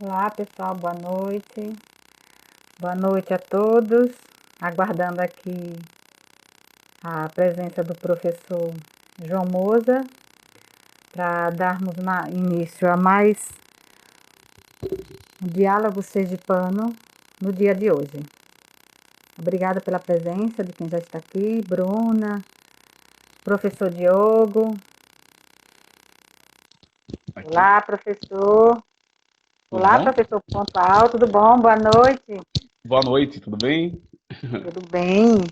Olá, pessoal, boa noite. Boa noite a todos. Aguardando aqui a presença do professor João Moza para darmos início a mais um diálogo sergipano no dia de hoje. Obrigada pela presença de quem já está aqui, Bruna, professor Diogo. Aqui. Olá, professor. Olá, bom? professor Pontual, tudo bom? Boa noite. Boa noite, tudo bem? Tudo bem?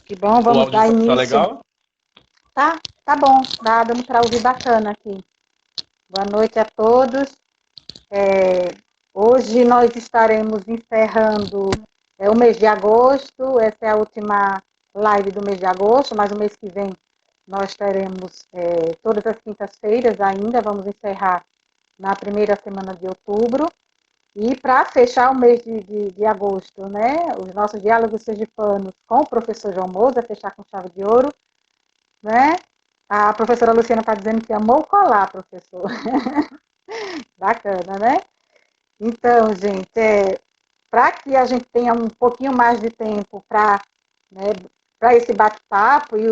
Que bom, O vamos áudio dar tá início. legal? Tá bom, dá dando para ouvir bacana aqui. Boa noite a todos. Hoje nós estaremos encerrando o mês de agosto. Essa é a última live do mês de agosto, mas o mês que vem nós teremos todas as quintas-feiras ainda. Vamos encerrar na primeira semana de outubro. E para fechar o mês de agosto, né, os nossos diálogos sergipanos com o professor João Moza, fechar com chave de ouro, né? A professora Luciana está dizendo que amou colar, professor. Bacana, né? Então, gente, para que a gente tenha um pouquinho mais de tempo para esse bate-papo e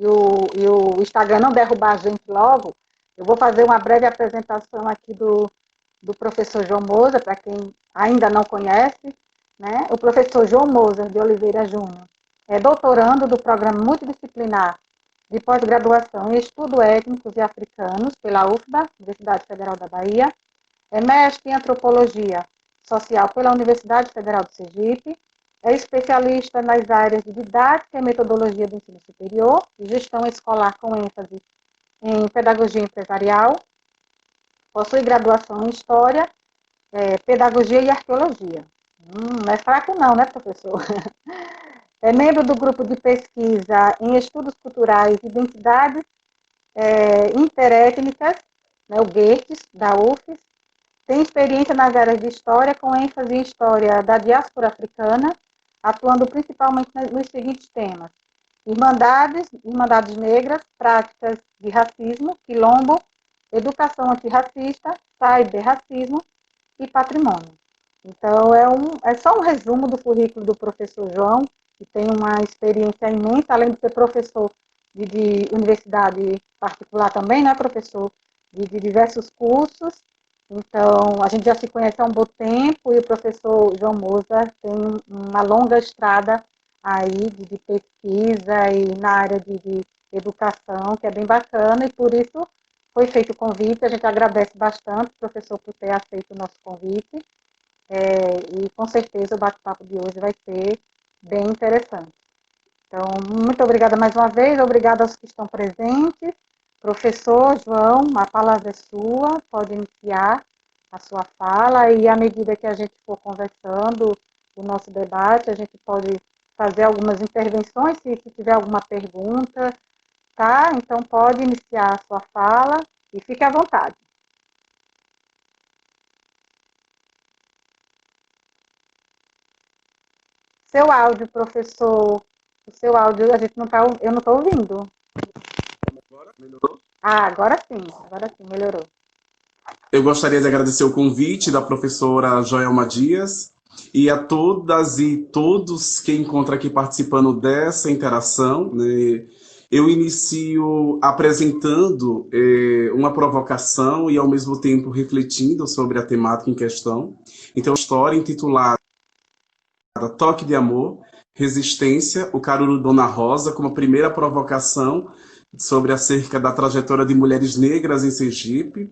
o Instagram não derrubar a gente logo, eu vou fazer uma breve apresentação aqui do professor João Moza, para quem ainda não conhece, né? O professor João Moza de Oliveira Júnior é doutorando do programa multidisciplinar de pós-graduação em Estudos Étnicos e Africanos pela UFBA, Universidade Federal da Bahia, é mestre em Antropologia Social pela Universidade Federal do Sergipe, é especialista nas áreas de didática e metodologia do ensino superior e gestão escolar com ênfase em pedagogia empresarial, possui graduação em História, Pedagogia e Arqueologia. Não é fraco não, né, professor? É membro do grupo de pesquisa em Estudos Culturais e Identidades Interétnicas, né, o GERTES, da UFES. Tem experiência nas áreas de História, com ênfase em História da diáspora africana, atuando principalmente nos seguintes temas: Irmandades negras, práticas de racismo, quilombo, educação antirracista, cyberracismo e patrimônio. Então, é só um resumo do currículo do professor João, que tem uma experiência imensa, além de ser professor de universidade particular também, né, professor de diversos cursos. Então, a gente já se conhece há um bom tempo e o professor João Moza tem uma longa estrada aí de pesquisa e na área de educação, que é bem bacana, e por isso foi feito o convite. A gente agradece bastante, professor, por ter aceito o nosso convite. E com certeza o bate-papo de hoje vai ser bem interessante. Então, muito obrigada mais uma vez, obrigada aos que estão presentes. Professor João, a palavra é sua, pode iniciar a sua fala e à medida que a gente for conversando o nosso debate, a gente pode fazer algumas intervenções, se tiver alguma pergunta, tá? Então, pode iniciar a sua fala e fique à vontade. Seu áudio, professor, o seu áudio, eu não estou ouvindo. Agora melhorou? Agora sim, melhorou. Eu gostaria de agradecer o convite da professora Joelma Dias e a todas e todos que encontram aqui participando dessa interação, né? Eu inicio apresentando uma provocação e, ao mesmo tempo, refletindo sobre a temática em questão. Então, a história intitulada Toque de Amor, Resistência, o Caruru Dona Rosa, como primeira provocação sobre acerca da trajetória de mulheres negras em Sergipe.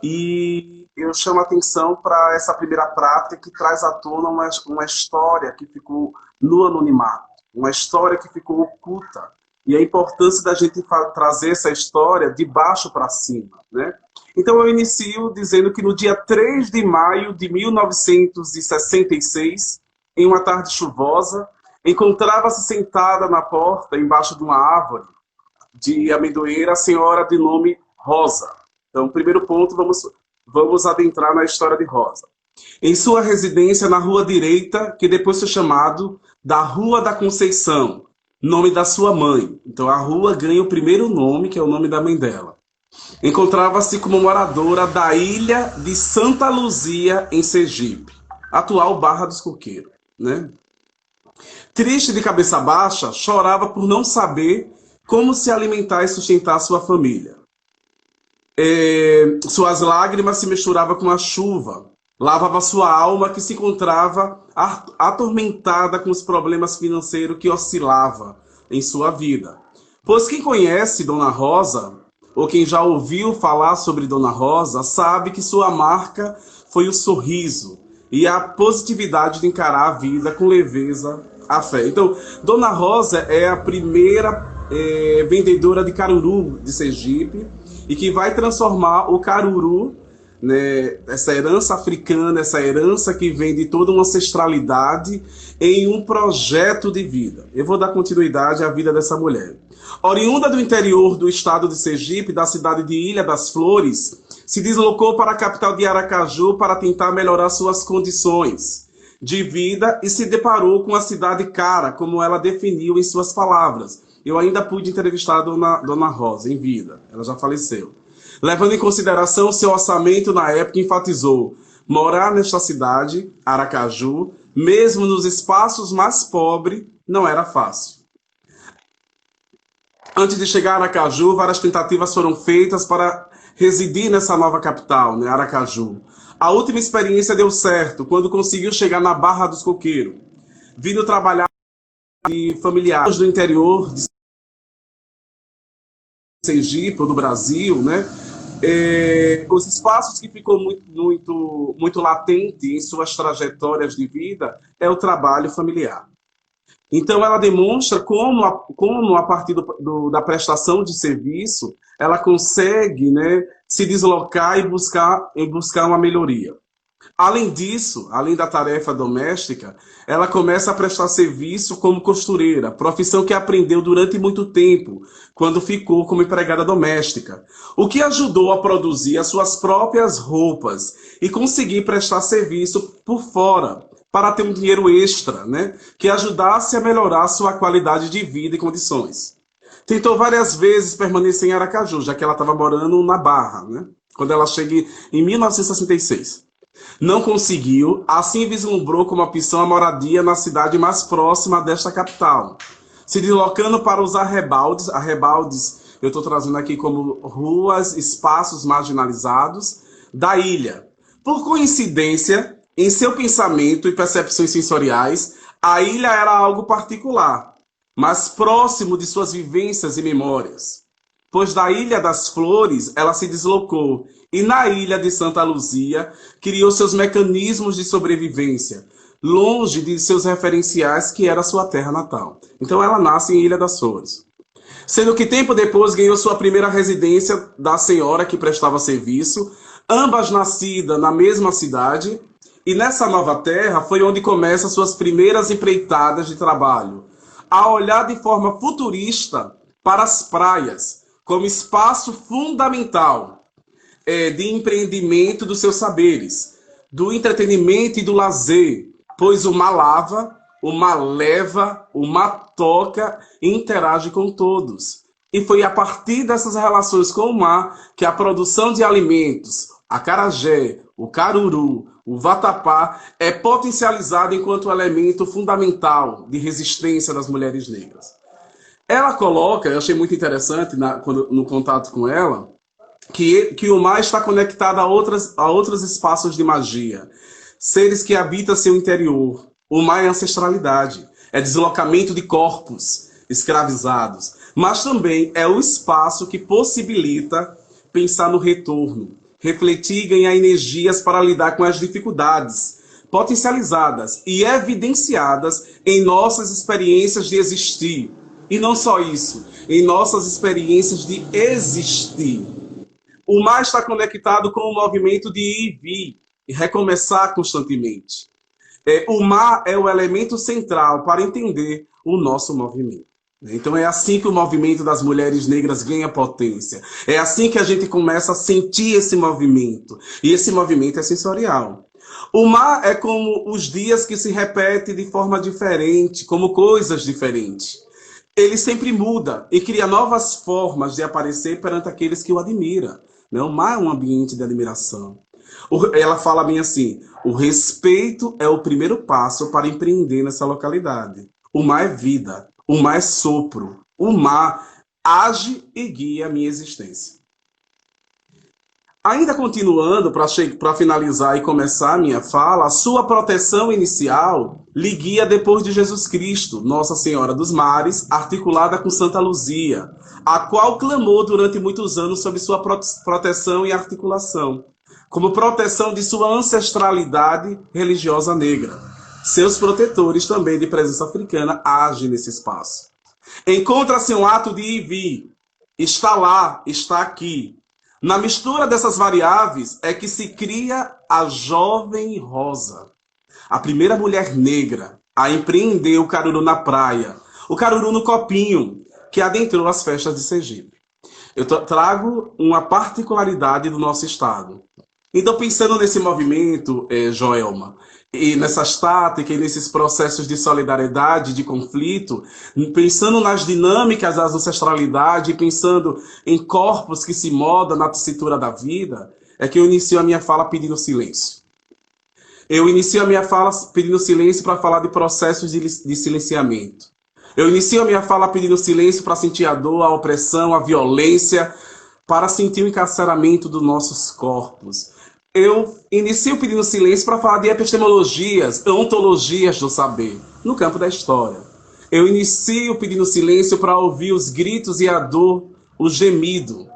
E eu chamo a atenção para essa primeira prática que traz à tona uma história que ficou no anonimato, uma história que ficou oculta. E a importância da gente trazer essa história de baixo para cima, né? Então eu inicio dizendo que no dia 3 de maio de 1966, em uma tarde chuvosa, encontrava-se sentada na porta, embaixo de uma árvore de amendoeira, a senhora de nome Rosa. Então, primeiro ponto, vamos adentrar na história de Rosa. Em sua residência na Rua Direita, que depois foi chamado da Rua da Conceição, nome da sua mãe. Então, a rua ganha o primeiro nome, que é o nome da mãe dela. Encontrava-se como moradora da ilha de Santa Luzia, em Sergipe, atual Barra dos Coqueiros, né? Triste de cabeça baixa, chorava por não saber como se alimentar e sustentar sua família. Suas lágrimas se misturavam com a chuva, lavava sua alma que se encontrava atormentada com os problemas financeiros que oscilava em sua vida. Pois quem conhece Dona Rosa, ou quem já ouviu falar sobre Dona Rosa, sabe que sua marca foi o sorriso e a positividade de encarar a vida com leveza, a fé. Então, Dona Rosa é a primeira vendedora de caruru de Sergipe, e que vai transformar o caruru, né, essa herança africana, essa herança que vem de toda uma ancestralidade, em um projeto de vida. Eu vou dar continuidade à vida dessa mulher. Oriunda do interior do estado de Sergipe, da cidade de Ilha das Flores, se deslocou para a capital de Aracaju para tentar melhorar suas condições de vida e se deparou com a cidade cara, como ela definiu em suas palavras. Eu ainda pude entrevistar a Dona Rosa em vida, ela já faleceu. Levando em consideração seu orçamento na época, enfatizou: morar nesta cidade, Aracaju, mesmo nos espaços mais pobres, não era fácil. Antes de chegar a Aracaju, várias tentativas foram feitas para residir nessa nova capital, né, Aracaju. A última experiência deu certo, quando conseguiu chegar na Barra dos Coqueiros, vindo trabalhar de familiares do interior de Sergipe, ou do Brasil, né? Os espaços que ficou muito latente em suas trajetórias de vida é o trabalho familiar. Então, ela demonstra como a partir da prestação de serviço, ela consegue, né, se deslocar e buscar uma melhoria. Além disso, além da tarefa doméstica, ela começa a prestar serviço como costureira, profissão que aprendeu durante muito tempo, quando ficou como empregada doméstica, o que ajudou a produzir as suas próprias roupas e conseguir prestar serviço por fora, para ter um dinheiro extra, né, que ajudasse a melhorar sua qualidade de vida e condições. Tentou várias vezes permanecer em Aracaju, já que ela estava morando na Barra, né, quando ela chega em 1966. Não conseguiu, assim vislumbrou como opção a moradia na cidade mais próxima desta capital, se deslocando para os arrebaldes. Arrebaldes eu estou trazendo aqui como ruas, espaços marginalizados da ilha. Por coincidência, em seu pensamento e percepções sensoriais, a ilha era algo particular, mas próximo de suas vivências e memórias. Pois da Ilha das Flores ela se deslocou e na Ilha de Santa Luzia criou seus mecanismos de sobrevivência, longe de seus referenciais, que era sua terra natal. Então ela nasce em Ilha das Flores. Sendo que tempo depois ganhou sua primeira residência da senhora que prestava serviço, ambas nascidas na mesma cidade, e nessa nova terra foi onde começam suas primeiras empreitadas de trabalho, a olhar de forma futurista para as praias, como espaço fundamental de empreendimento dos seus saberes, do entretenimento e do lazer, pois o mar lava, o mar leva, o mar toca e interage com todos. E foi a partir dessas relações com o mar que a produção de alimentos, a acarajé, o caruru, o vatapá, é potencializada enquanto elemento fundamental de resistência das mulheres negras. Ela coloca, eu achei muito interessante no contato com ela, que o mar está conectado a outros espaços de magia, seres que habitam seu interior. O mar é ancestralidade, é deslocamento de corpos escravizados, mas também é o espaço que possibilita pensar no retorno, refletir e ganhar energias para lidar com as dificuldades potencializadas e evidenciadas em nossas experiências de existir. E não só isso, em nossas experiências de existir. O mar está conectado com o movimento de ir e vir, e recomeçar constantemente. O mar é o elemento central para entender o nosso movimento. Então é assim que o movimento das mulheres negras ganha potência. É assim que a gente começa a sentir esse movimento. E esse movimento é sensorial. O mar é como os dias que se repetem de forma diferente, como coisas diferentes. ele sempre muda e cria novas formas de aparecer perante aqueles que o admiram. Né? O mar é um ambiente de admiração. Ela fala bem assim: o respeito é o primeiro passo para empreender nessa localidade. O mar é vida, o mar é sopro, o mar age e guia a minha existência. Ainda continuando, para finalizar e começar a minha fala, a sua proteção inicial lhe guia depois de Jesus Cristo, Nossa Senhora dos Mares, articulada com Santa Luzia, a qual clamou durante muitos anos sobre sua proteção e articulação, como proteção de sua ancestralidade religiosa negra. Seus protetores também de presença africana agem nesse espaço. Encontra-se um ato de ir e vir, está lá, está aqui. Na mistura dessas variáveis é que se cria a jovem Rosa, a primeira mulher negra a empreender o caruru na praia, o caruru no copinho, que adentrou as festas de Sergipe. Eu trago uma particularidade do nosso estado. Então, pensando nesse movimento, Joelma, e nessas táticas e nesses processos de solidariedade, de conflito, pensando nas dinâmicas da ancestralidade, pensando em corpos que se modam na tessitura da vida, é que eu inicio a minha fala pedindo silêncio. Eu inicio a minha fala pedindo silêncio para falar de processos de silenciamento. Eu inicio a minha fala pedindo silêncio para sentir a dor, a opressão, a violência, para sentir o encarceramento dos nossos corpos. Eu inicio pedindo silêncio para falar de epistemologias, ontologias do saber, no campo da história. Eu inicio pedindo silêncio para ouvir os gritos e a dor, o gemido.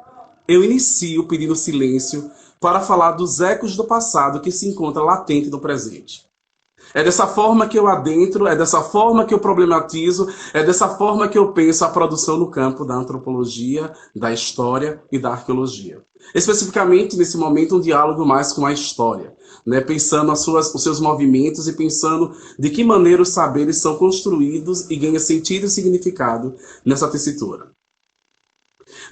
Eu inicio pedindo silêncio para falar dos ecos do passado que se encontra latente no presente. É dessa forma que eu adentro, é dessa forma que eu problematizo, é dessa forma que eu penso a produção no campo da antropologia, da história e da arqueologia. Especificamente, nesse momento, um diálogo mais com a história, né? Pensando os seus movimentos e pensando de que maneira os saberes são construídos e ganham sentido e significado nessa tessitura.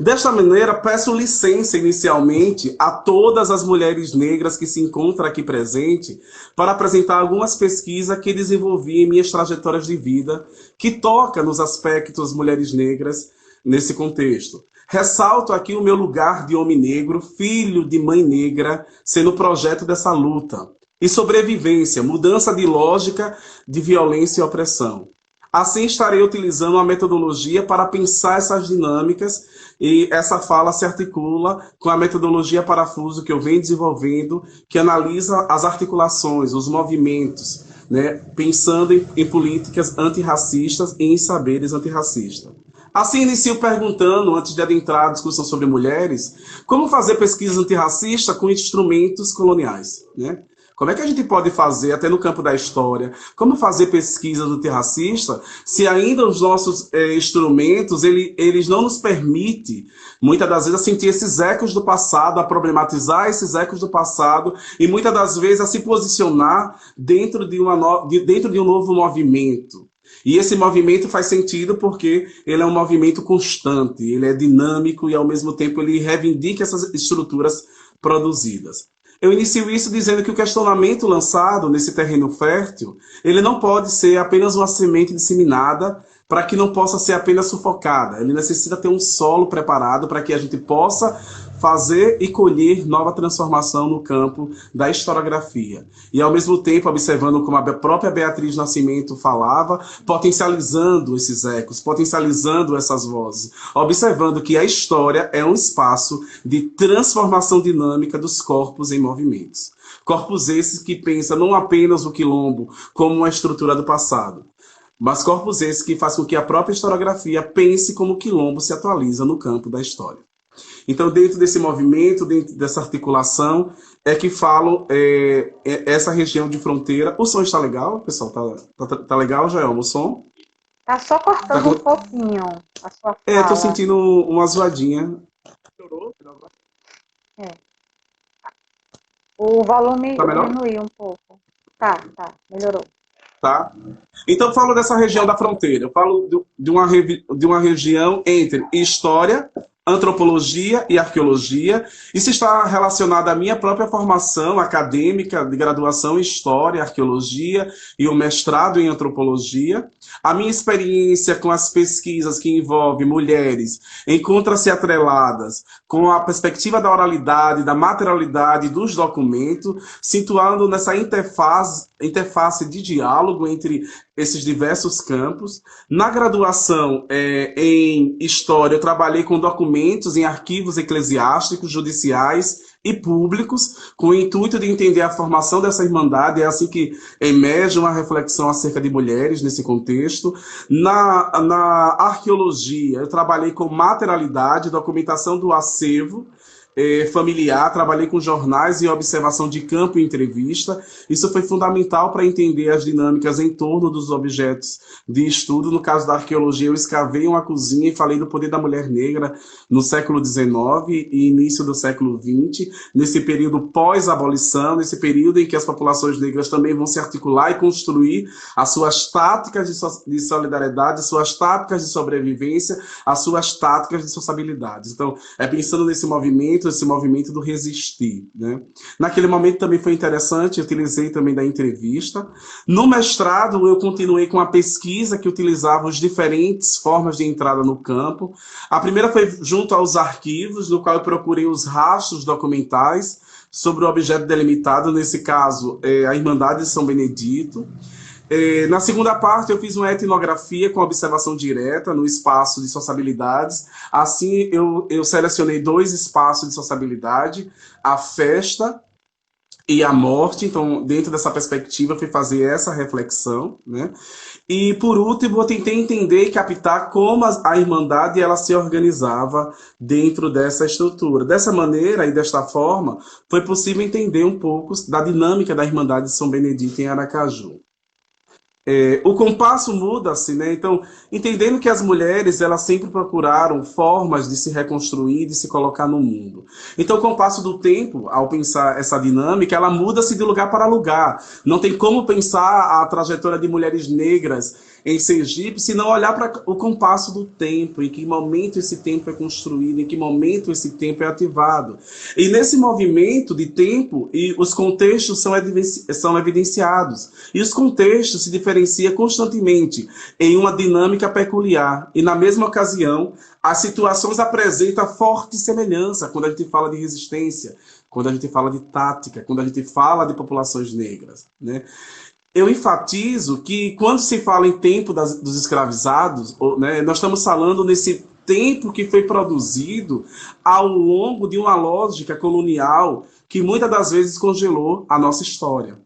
Desta maneira, peço licença inicialmente a todas as mulheres negras que se encontram aqui presentes para apresentar algumas pesquisas que desenvolvi em minhas trajetórias de vida, que toca nos aspectos mulheres negras nesse contexto. Ressalto aqui o meu lugar de homem negro, filho de mãe negra, sendo o projeto dessa luta. E sobrevivência, mudança de lógica de violência e opressão. Assim, estarei utilizando uma metodologia para pensar essas dinâmicas e essa fala se articula com a metodologia parafuso que eu venho desenvolvendo, que analisa as articulações, os movimentos, né, pensando em políticas antirracistas e em saberes antirracistas. Assim, inicio perguntando, antes de adentrar a discussão sobre mulheres, como fazer pesquisa antirracista com instrumentos coloniais, né? Como é que a gente pode fazer, até no campo da história, como fazer pesquisa antirracista, se ainda os nossos instrumentos, eles não nos permitem, muitas das vezes, a sentir esses ecos do passado, a problematizar esses ecos do passado, e muitas das vezes a se posicionar dentro de um novo movimento. E esse movimento faz sentido porque ele é um movimento constante, ele é dinâmico e, ao mesmo tempo, ele reivindica essas estruturas produzidas. Eu inicio isso dizendo que o questionamento lançado nesse terreno fértil, ele não pode ser apenas uma semente disseminada para que não possa ser apenas sufocada. Ele necessita ter um solo preparado para que a gente possa fazer e colher nova transformação no campo da historiografia. E, ao mesmo tempo, observando como a própria Beatriz Nascimento falava, potencializando esses ecos, potencializando essas vozes, observando que a história é um espaço de transformação dinâmica dos corpos em movimentos. Corpos esses que pensam não apenas o quilombo como uma estrutura do passado, mas corpos esses que fazem com que a própria historiografia pense como o quilombo se atualiza no campo da história. Então, dentro desse movimento, dentro dessa articulação, é que falo essa região de fronteira. O som está legal, pessoal? Tá legal, Joelma, o som? Tá só cortando um pouquinho a sua fala. Tô sentindo uma zoadinha. Melhorou? É. O volume Tá melhor? diminuiu um pouco. Tá, melhorou. Tá? Então, eu falo dessa região da fronteira. Eu falo de uma região entre história, antropologia e arqueologia. Isso está relacionado à minha própria formação acadêmica de graduação em História, Arqueologia e o mestrado em Antropologia. A minha experiência com as pesquisas que envolvem mulheres encontra-se atreladas com a perspectiva da oralidade, da materialidade dos documentos, situando nessa interface de diálogo entre esses diversos campos. Na graduação em História, eu trabalhei com documentos em arquivos eclesiásticos, judiciais e públicos, com o intuito de entender a formação dessa irmandade. É assim que emerge uma reflexão acerca de mulheres nesse contexto. Na arqueologia, eu trabalhei com materialidade, documentação do acervo familiar, trabalhei com jornais e observação de campo e entrevista. Isso foi fundamental para entender as dinâmicas em torno dos objetos de estudo. No caso da arqueologia, eu escavei uma cozinha e falei do poder da mulher negra no século XIX e início do século XX, nesse período pós-abolição, nesse período em que as populações negras também vão se articular e construir as suas táticas de solidariedade, suas táticas de sobrevivência, as suas táticas de sociabilidade. Então, pensando nesse movimento do resistir, né? Naquele momento também foi interessante, eu utilizei também da entrevista. No mestrado, eu continuei com a pesquisa que utilizava as diferentes formas de entrada no campo. A primeira foi junto aos arquivos, no qual eu procurei os rastros documentais sobre o objeto delimitado, nesse caso, a Irmandade de São Benedito. Na segunda parte, eu fiz uma etnografia com observação direta no espaço de sociabilidades. Assim, eu selecionei 2 espaços de sociabilidade, a festa e a morte. Então, dentro dessa perspectiva, eu fui fazer essa reflexão, né? E, por último, eu tentei entender e captar como a Irmandade ela se organizava dentro dessa estrutura. Dessa maneira e desta forma, foi possível entender um pouco da dinâmica da Irmandade de São Benedito em Aracaju. O compasso muda-se, né? Então, entendendo que as mulheres elas sempre procuraram formas de se reconstruir, de se colocar no mundo. Então, com o passo do tempo, ao pensar essa dinâmica, ela muda-se de lugar para lugar. Não tem como pensar a trajetória de mulheres negras em Sergipe se não olhar para o compasso do tempo, em que momento esse tempo é construído, em que momento esse tempo é ativado. E nesse movimento de tempo, os contextos são evidenciados. E os contextos se diferenciam constantemente em uma dinâmica peculiar. E na mesma ocasião, as situações apresentam forte semelhança quando a gente fala de resistência, quando a gente fala de tática, quando a gente fala de populações negras, né? Eu enfatizo que quando se fala em tempo dos escravizados, né, nós estamos falando nesse tempo que foi produzido ao longo de uma lógica colonial que muitas das vezes congelou a nossa história.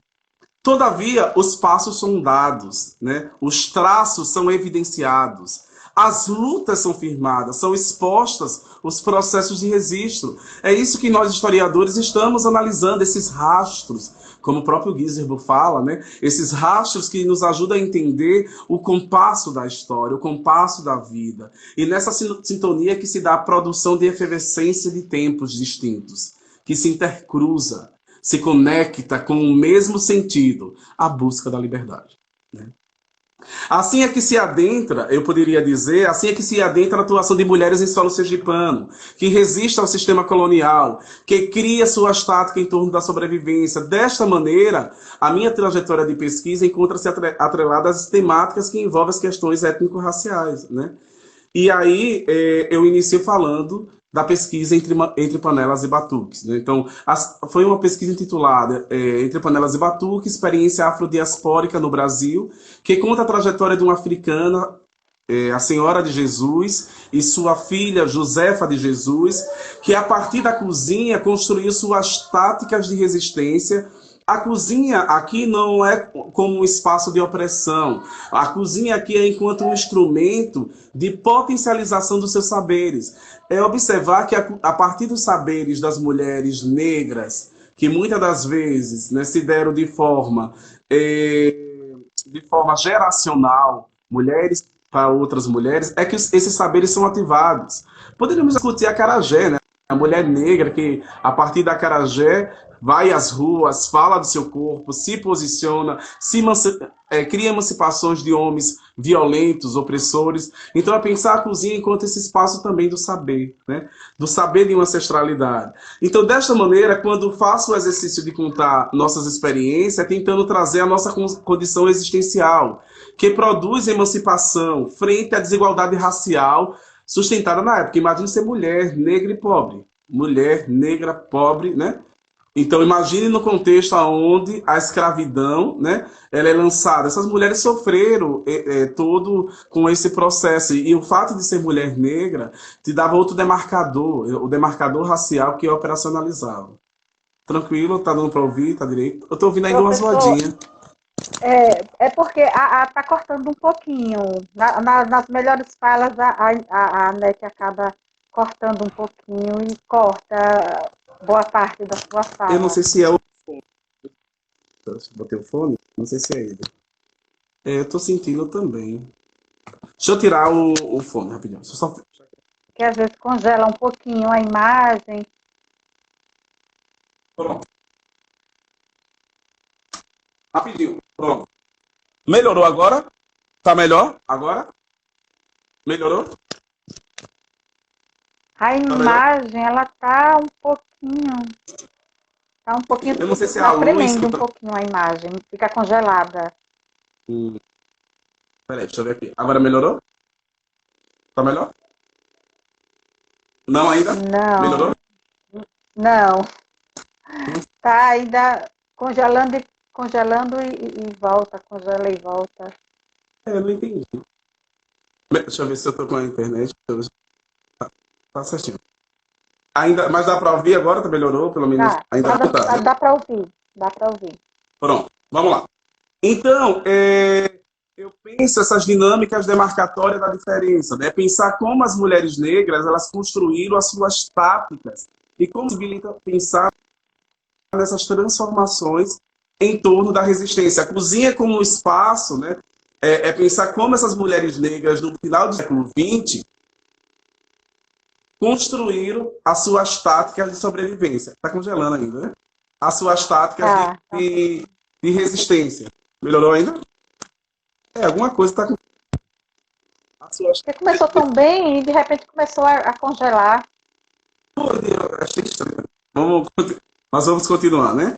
Todavia, os passos são dados, né? Os traços são evidenciados, as lutas são firmadas, são expostas os processos de registro. É isso que nós, historiadores, estamos analisando, esses rastros, como o próprio Guizerbo fala, né? Esses rastros que nos ajudam a entender o compasso da história, o compasso da vida. E nessa sintonia que se dá a produção de efervescência de tempos distintos, que se intercruza, se conecta com o mesmo sentido, a busca da liberdade, né? Assim é que se adentra, eu poderia dizer, assim é que se adentra a atuação de mulheres em solo sergipano, que resiste ao sistema colonial, que cria suas táticas em torno da sobrevivência. Desta maneira, a minha trajetória de pesquisa encontra-se atrelada às temáticas que envolvem as questões étnico-raciais, né? E aí eu inicio falando da pesquisa entre panelas e batuques, né? Então, foi uma pesquisa intitulada Entre Panelas e Batuques, Experiência Afrodiaspórica no Brasil, que conta a trajetória de uma africana, a Senhora de Jesus, e sua filha, Josefa de Jesus, que a partir da cozinha construiu suas táticas de resistência. A cozinha aqui não é como um espaço de opressão. A cozinha aqui é enquanto um instrumento de potencialização dos seus saberes. É observar que a partir dos saberes das mulheres negras, que muitas das vezes, né, se deram de forma geracional, mulheres para outras mulheres, é que esses saberes são ativados. Poderíamos discutir a acarajé, né? A mulher negra que, a partir da acarajé, vai às ruas, fala do seu corpo, se posiciona, cria emancipações de homens violentos, opressores. Então, é pensar a cozinha enquanto esse espaço também do saber, né? Do saber de uma ancestralidade. Então, desta maneira, quando faço o exercício de contar nossas experiências, é tentando trazer a nossa condição existencial, que produz emancipação frente à desigualdade racial sustentada na época. Imagine ser mulher, negra e pobre. Mulher, negra, pobre, né? Então, imagine no contexto onde a escravidão, né, ela é lançada. Essas mulheres sofreram todo com esse processo. E o fato de ser mulher negra te dava outro demarcador, o demarcador racial que é operacionalizava. Tranquilo? Tá dando para ouvir? Tá direito? Eu tô ouvindo ainda umas voadinhas. É porque tá cortando um pouquinho. Nas melhores falas, a NET acaba cortando um pouquinho e corta boa parte da sua fala. Eu não sei se é o fone. Eu botei o fone? Não sei se é ele. Eu tô sentindo também. Deixa eu tirar o fone rapidinho. Que às vezes congela um pouquinho a imagem. Pronto. Rapidinho. Pronto. Melhorou agora? Tá melhor? Agora? Melhorou? A imagem, ela tá um pouquinho. Tá um pouquinho. Eu não sei se é tá a luz. tremendo um pouquinho a imagem. Fica congelada. Peraí, deixa eu ver aqui. Agora melhorou? Tá melhor? Não ainda? Não. Melhorou? Não. Tá ainda congelando e volta, congela e volta. Eu não entendi. Deixa eu ver se eu tô com a internet. Tá certinho. Ainda, mas dá para ouvir agora? Tá, melhorou? Pelo menos ainda tá. Dá para ouvir. Dá para ouvir. Pronto, vamos lá. Então, eu penso essas dinâmicas demarcatórias da diferença, né? Pensar como as mulheres negras elas construíram as suas táticas e como possibilita pensar nessas transformações em torno da resistência. A cozinha como um espaço, né? Pensar como essas mulheres negras no final do século XX construíram as suas táticas de sobrevivência. Está congelando ainda, né? As suas táticas de resistência. Melhorou ainda? Alguma coisa está... Você começou tão bem e de repente começou a congelar. Nós vamos continuar, né?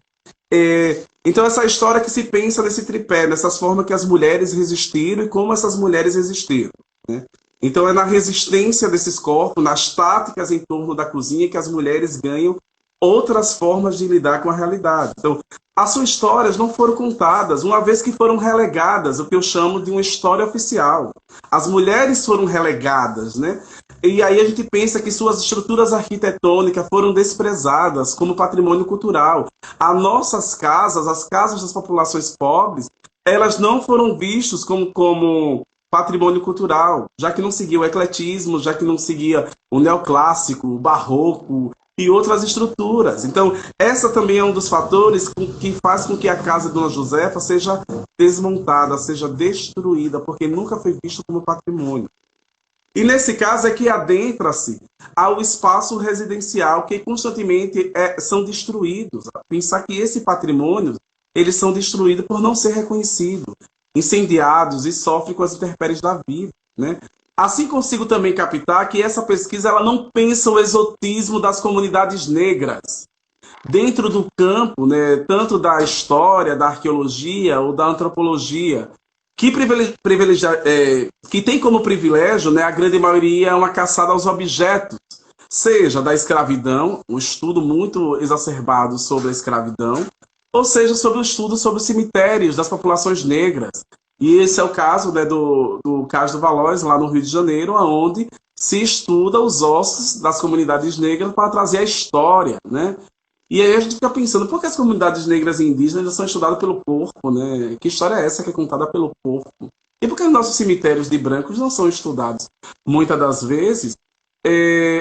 Então, essa história que se pensa nesse tripé, nessas formas que as mulheres resistiram e como essas mulheres resistiram, né? Então, é na resistência desses corpos, nas táticas em torno da cozinha, que as mulheres ganham outras formas de lidar com a realidade. Então, as suas histórias não foram contadas, uma vez que foram relegadas, o que eu chamo de uma história oficial. As mulheres foram relegadas, né? E aí a gente pensa que suas estruturas arquitetônicas foram desprezadas como patrimônio cultural. As nossas casas, as casas das populações pobres, elas não foram vistas como patrimônio cultural, já que não seguia o ecletismo, já que não seguia o neoclássico, o barroco e outras estruturas. Então, essa também é um dos fatores que faz com que a casa de Dona Josefa seja desmontada, seja destruída, porque nunca foi vista como patrimônio. E nesse caso é que adentra-se ao espaço residencial que constantemente são destruídos. Pensar que esse patrimônio, eles são destruídos por não ser reconhecido, incendiados e sofrem com as intempéries da vida, né? Assim consigo também captar que essa pesquisa ela não pensa o exotismo das comunidades negras dentro do campo, né, tanto da história, da arqueologia ou da antropologia, que tem como privilégio, né, a grande maioria, uma caçada aos objetos, seja da escravidão, um estudo muito exacerbado sobre a escravidão, ou seja, sobre o estudo sobre os cemitérios das populações negras. E esse é o caso, né, do Cais do Valóis, lá no Rio de Janeiro, onde se estuda os ossos das comunidades negras para trazer a história, né? E aí a gente fica pensando, por que as comunidades negras e indígenas ainda são estudadas pelo corpo, né? Que história é essa que é contada pelo corpo? E por que os nossos cemitérios de brancos não são estudados, muitas das vezes,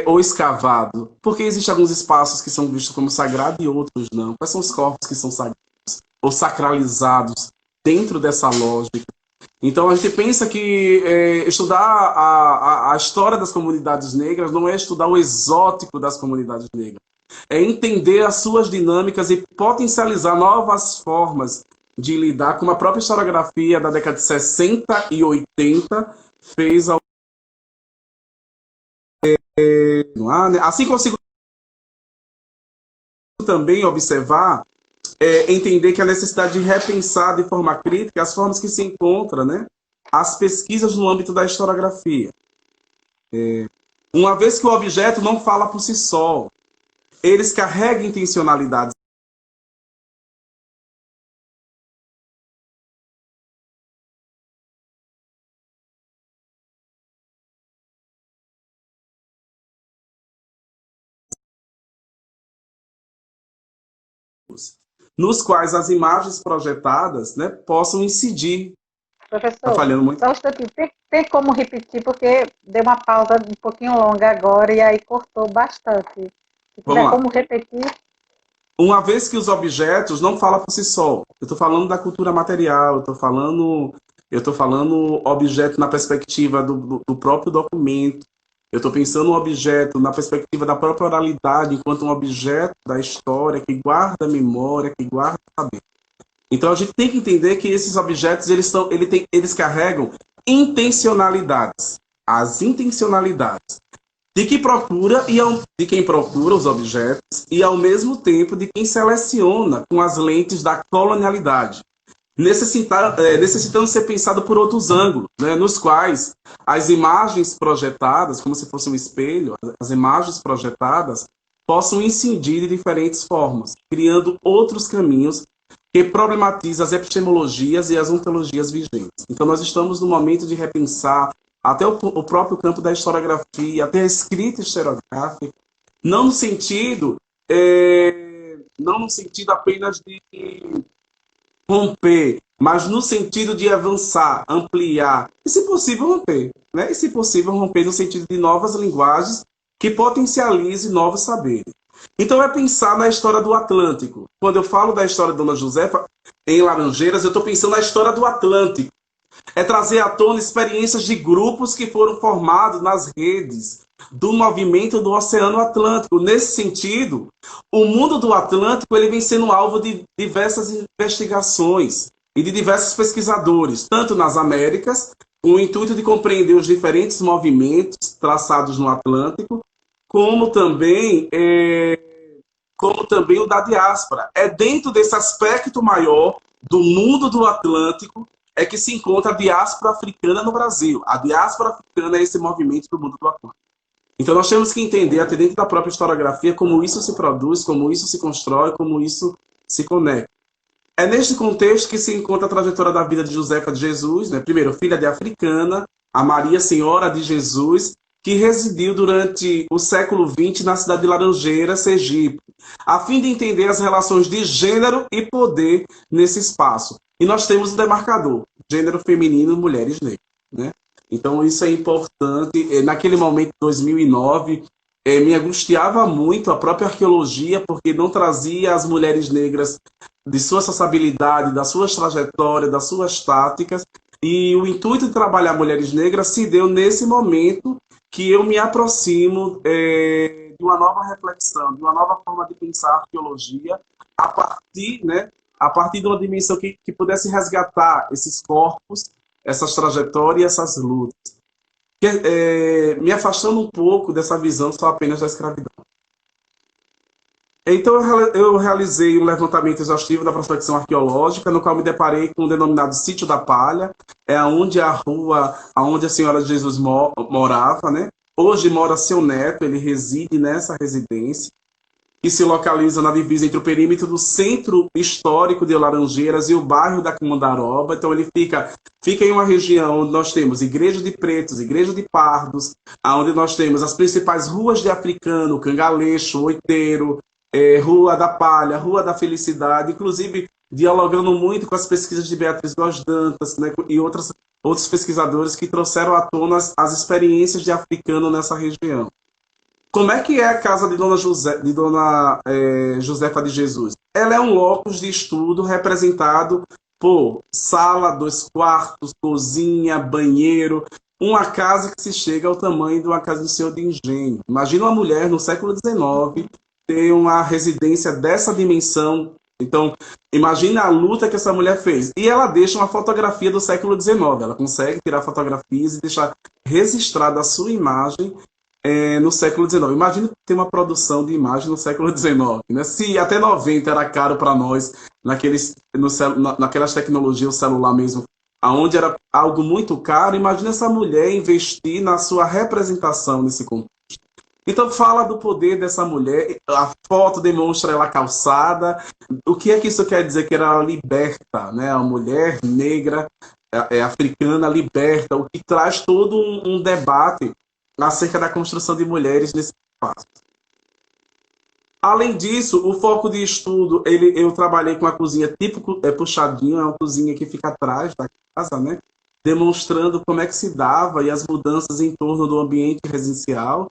ou escavados? Porque existem alguns espaços que são vistos como sagrados e outros não. Quais são os corpos que são sagrados ou sacralizados dentro dessa lógica? Então a gente pensa que estudar a história das comunidades negras não é estudar o exótico das comunidades negras, é entender as suas dinâmicas e potencializar novas formas de lidar, como a própria historiografia da década de 60 e 80 fez ao... Assim consigo também observar, entender que a necessidade de repensar de forma crítica as formas que se encontram, né, as pesquisas no âmbito da historiografia. Uma vez que o objeto não fala por si só, eles carregam intencionalidades. Nos quais as imagens projetadas, né, possam incidir. Está Professor, falhando muito? só um instantinho, tem como repetir, porque deu uma pausa um pouquinho longa agora e aí cortou bastante. Se Vamos tiver lá. como repetir. Uma vez que os objetos não falam por si só, eu estou falando da cultura material, eu estou falando objeto na perspectiva do próprio documento, eu estou pensando um objeto na perspectiva da própria oralidade, enquanto um objeto da história que guarda memória, que guarda saber. Então a gente tem que entender que esses objetos eles carregam intencionalidades, as intencionalidades de quem procura os objetos e, ao mesmo tempo, de quem seleciona com as lentes da colonialidade, necessitando ser pensado por outros ângulos, né, nos quais as imagens projetadas, como se fosse um espelho, as imagens projetadas possam incidir de diferentes formas, criando outros caminhos que problematizam as epistemologias e as ontologias vigentes. Então, nós estamos no momento de repensar até o próprio campo da historiografia, até a escrita historiográfica, não no sentido, não no sentido apenas de romper, mas no sentido de avançar, ampliar, e se possível romper, né? E se possível romper no sentido de novas linguagens que potencializem novos saberes. Então é pensar na história do Atlântico. Quando eu falo da história de Dona Josefa em Laranjeiras, eu estou pensando na história do Atlântico. É trazer à tona experiências de grupos que foram formados nas redes do movimento do Oceano Atlântico. Nesse sentido, o mundo do Atlântico ele vem sendo alvo de diversas investigações e de diversos pesquisadores, tanto nas Américas, com o intuito de compreender os diferentes movimentos traçados no Atlântico, como também, o da diáspora. É dentro desse aspecto maior do mundo do Atlântico é que se encontra a diáspora africana no Brasil. A diáspora africana é esse movimento do mundo do Atlântico. Então nós temos que entender, até dentro da própria historiografia, como isso se produz, como isso se constrói, como isso se conecta. É neste contexto que se encontra a trajetória da vida de Josefa de Jesus, né? Primeiro, filha de africana, a Maria Senhora de Jesus, que residiu durante o século XX na cidade de Laranjeiras, Sergipe, a fim de entender as relações de gênero e poder nesse espaço. E nós temos um demarcador, gênero feminino e mulheres negras, né? Então isso é importante. Naquele momento, 2009, me angustiava muito a própria arqueologia, porque não trazia as mulheres negras de sua sociabilidade, das suas trajetórias, das suas táticas. E o intuito de trabalhar mulheres negras se deu nesse momento que eu me aproximo de uma nova reflexão, de uma nova forma de pensar a arqueologia, a partir, né, a partir de uma dimensão que pudesse resgatar esses corpos, essas trajetórias, essas lutas. Me afastando um pouco dessa visão só apenas da escravidão. Então, eu realizei um levantamento exaustivo da prospecção arqueológica, no qual me deparei com o denominado Sítio da Palha, onde a rua onde a Senhora de Jesus morava, né? Hoje mora seu neto, ele reside nessa residência, que se localiza na divisa entre o perímetro do centro histórico de Laranjeiras e o bairro da Comandaroba. Então ele fica em uma região onde nós temos igreja de pretos, igreja de pardos, onde nós temos as principais ruas de Africano, Cangaleixo, Oiteiro, Rua da Palha, Rua da Felicidade, inclusive dialogando muito com as pesquisas de Beatriz Góes Dantas, né, e outros pesquisadores que trouxeram à tona as experiências de africano nessa região. Como é que é a casa de Dona Josefa de Jesus? Ela é um locus de estudo representado por sala, 2 quartos, cozinha, banheiro, uma casa que se chega ao tamanho de uma casa do Senhor de Engenho. Imagina uma mulher no século XIX ter uma residência dessa dimensão. Então, imagina a luta que essa mulher fez. E ela deixa uma fotografia do século XIX. Ela consegue tirar fotografias e deixar registrada a sua imagem no século XIX. Imagina ter uma produção de imagem no século XIX. Né? Se até 90 era caro para nós, naquelas tecnologias, o celular mesmo, onde era algo muito caro, imagina essa mulher investir na sua representação nesse contexto. Então fala do poder dessa mulher, a foto demonstra ela calçada. O que é que isso quer dizer? Que ela liberta, né? A mulher negra, africana liberta, o que traz todo um debate acerca da construção de mulheres nesse espaço. Além disso, o foco de estudo, eu trabalhei com a cozinha tipo puxadinho, é uma cozinha que fica atrás da casa, né? Demonstrando como é que se dava e as mudanças em torno do ambiente residencial.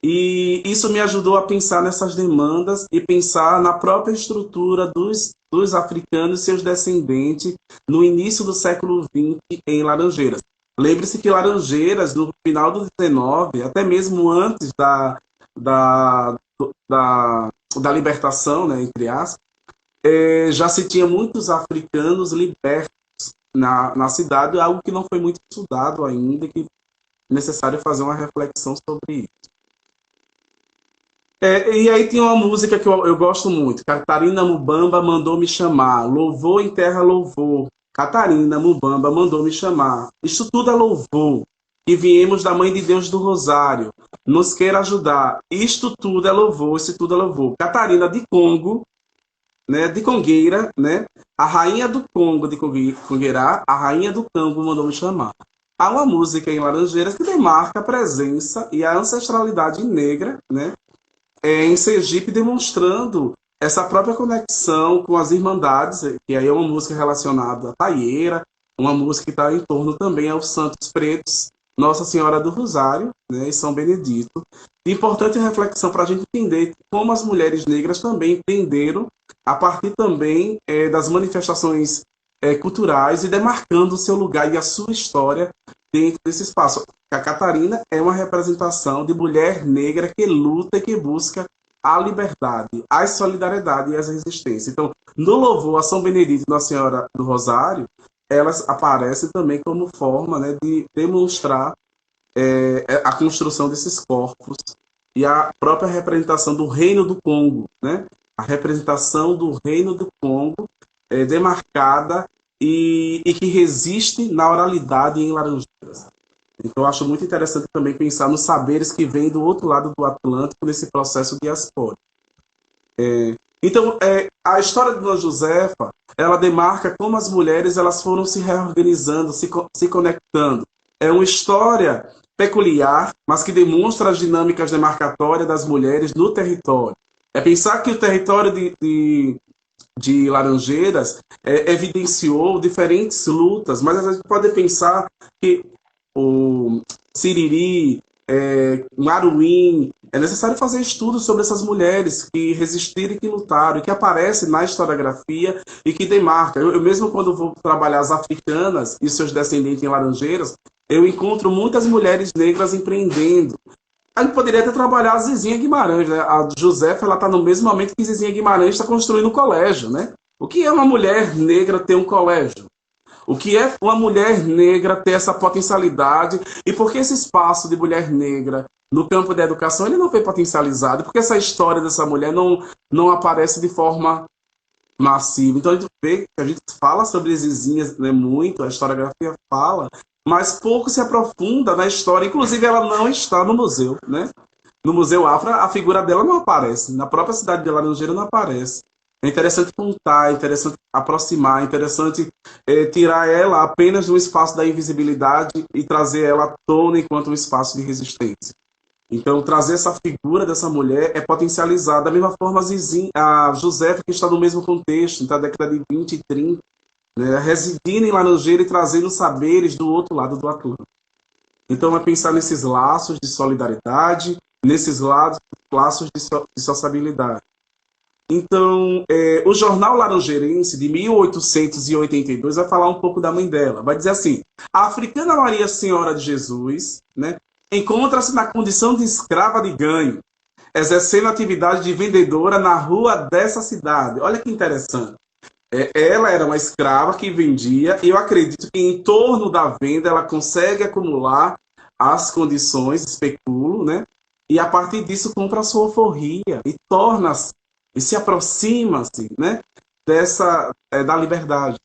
E isso me ajudou a pensar nessas demandas e pensar na própria estrutura dos africanos e seus descendentes no início do século XX em Laranjeiras. Lembre-se que Laranjeiras, no final do XIX, até mesmo antes da libertação, né, entre aspas, já se tinha muitos africanos libertos na cidade, algo que não foi muito estudado ainda, que é necessário fazer uma reflexão sobre isso. E aí tem uma música que eu gosto muito. Catarina Mubamba mandou me chamar. Louvor em terra louvor. Catarina Mubamba mandou me chamar. Isso tudo é louvor. Que viemos da Mãe de Deus do Rosário. Nos queira ajudar. Isto tudo é louvor, isso tudo é louvor. Catarina de Congo, né, de Congueira, né? A rainha do Congo de Congueirá, a rainha do Congo mandou me chamar. Há uma música em Laranjeiras que demarca a presença e a ancestralidade negra, né? Em Sergipe, demonstrando essa própria conexão com as irmandades, que aí é uma música relacionada à taieira, uma música que está em torno também aos Santos Pretos, Nossa Senhora do Rosário, né, e São Benedito. Importante reflexão para a gente entender como as mulheres negras também entenderam, a partir também das manifestações culturais e demarcando o seu lugar e a sua história dentro desse espaço. A Catarina é uma representação de mulher negra que luta e que busca a liberdade, a solidariedade e a resistência. Então, no louvor a São Benedito e Nossa Senhora do Rosário, elas aparecem também como forma, né, de demonstrar a construção desses corpos e a própria representação do Reino do Congo, né? A representação do Reino do Congo demarcada e que resiste na oralidade em Laranjeiras. Então, eu acho muito interessante também pensar nos saberes que vêm do outro lado do Atlântico nesse processo diaspórico. Então, a história de Dona Josefa, ela demarca como as mulheres elas foram se reorganizando, se conectando. É uma história peculiar, mas que demonstra as dinâmicas demarcatórias das mulheres no território. É pensar que o território de Laranjeiras evidenciou diferentes lutas, mas a gente pode pensar que o Siriri, Maruim, é necessário fazer estudos sobre essas mulheres que resistiram e que lutaram, e que aparecem na historiografia e que demarcam. Eu mesmo, quando vou trabalhar as africanas e seus descendentes em Laranjeiras, eu encontro muitas mulheres negras empreendendo. A gente poderia até trabalhar a Zizinha Guimarães, né? A Josefa, ela está no mesmo momento que Zizinha Guimarães está construindo um colégio, né? O que é uma mulher negra ter um colégio? O que é uma mulher negra ter essa potencialidade? E por que esse espaço de mulher negra no campo da educação ele não foi potencializado? Por que essa história dessa mulher não aparece de forma massiva? Então a gente vê que a gente fala sobre Zizinha, né, muito, a historiografia fala, mas pouco se aprofunda na história. Inclusive ela não está no museu, né? No Museu Afro a figura dela não aparece. Na própria cidade de Laranjeira não aparece. É interessante contar, é interessante aproximar, é interessante tirar ela apenas do espaço da invisibilidade e trazer ela à tona enquanto um espaço de resistência. Então, trazer essa figura dessa mulher é potencializar. Da mesma forma, a Josefa, que está no mesmo contexto, na década de 20 e 30, né, residindo em Laranjeira e trazendo saberes do outro lado do Atlântico. Então, é pensar nesses laços de solidariedade, nesses laços de sociabilidade. Então, o Jornal Laranjeirense, de 1882, vai falar um pouco da mãe dela. Vai dizer assim: a africana Maria Senhora de Jesus, né, encontra-se na condição de escrava de ganho. exercendo atividade de vendedora na rua dessa cidade. Olha que interessante. Ela era uma escrava que vendia, e eu acredito que em torno da venda ela consegue acumular as condições, especulo, né? E a partir disso compra a sua alforria e torna-se, e se aproxima-se, né? Da liberdade.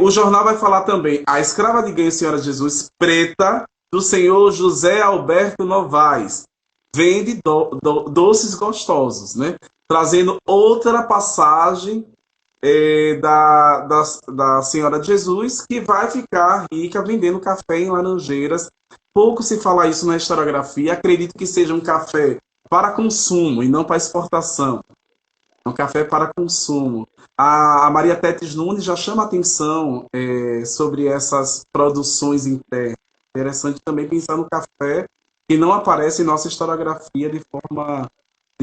O jornal vai falar também: a escrava de ganho Senhora de Jesus, preta, do senhor José Alberto Novaes, vende doces gostosos, né? Trazendo outra passagem da Senhora de Jesus, que vai ficar rica vendendo café em Laranjeiras. Pouco se fala isso na historiografia. Acredito que seja um café para consumo e não para exportação. É um café para consumo. A Maria Tetes Nunes já chama atenção sobre essas produções internas. Interessante também pensar no café que não aparece em nossa historiografia de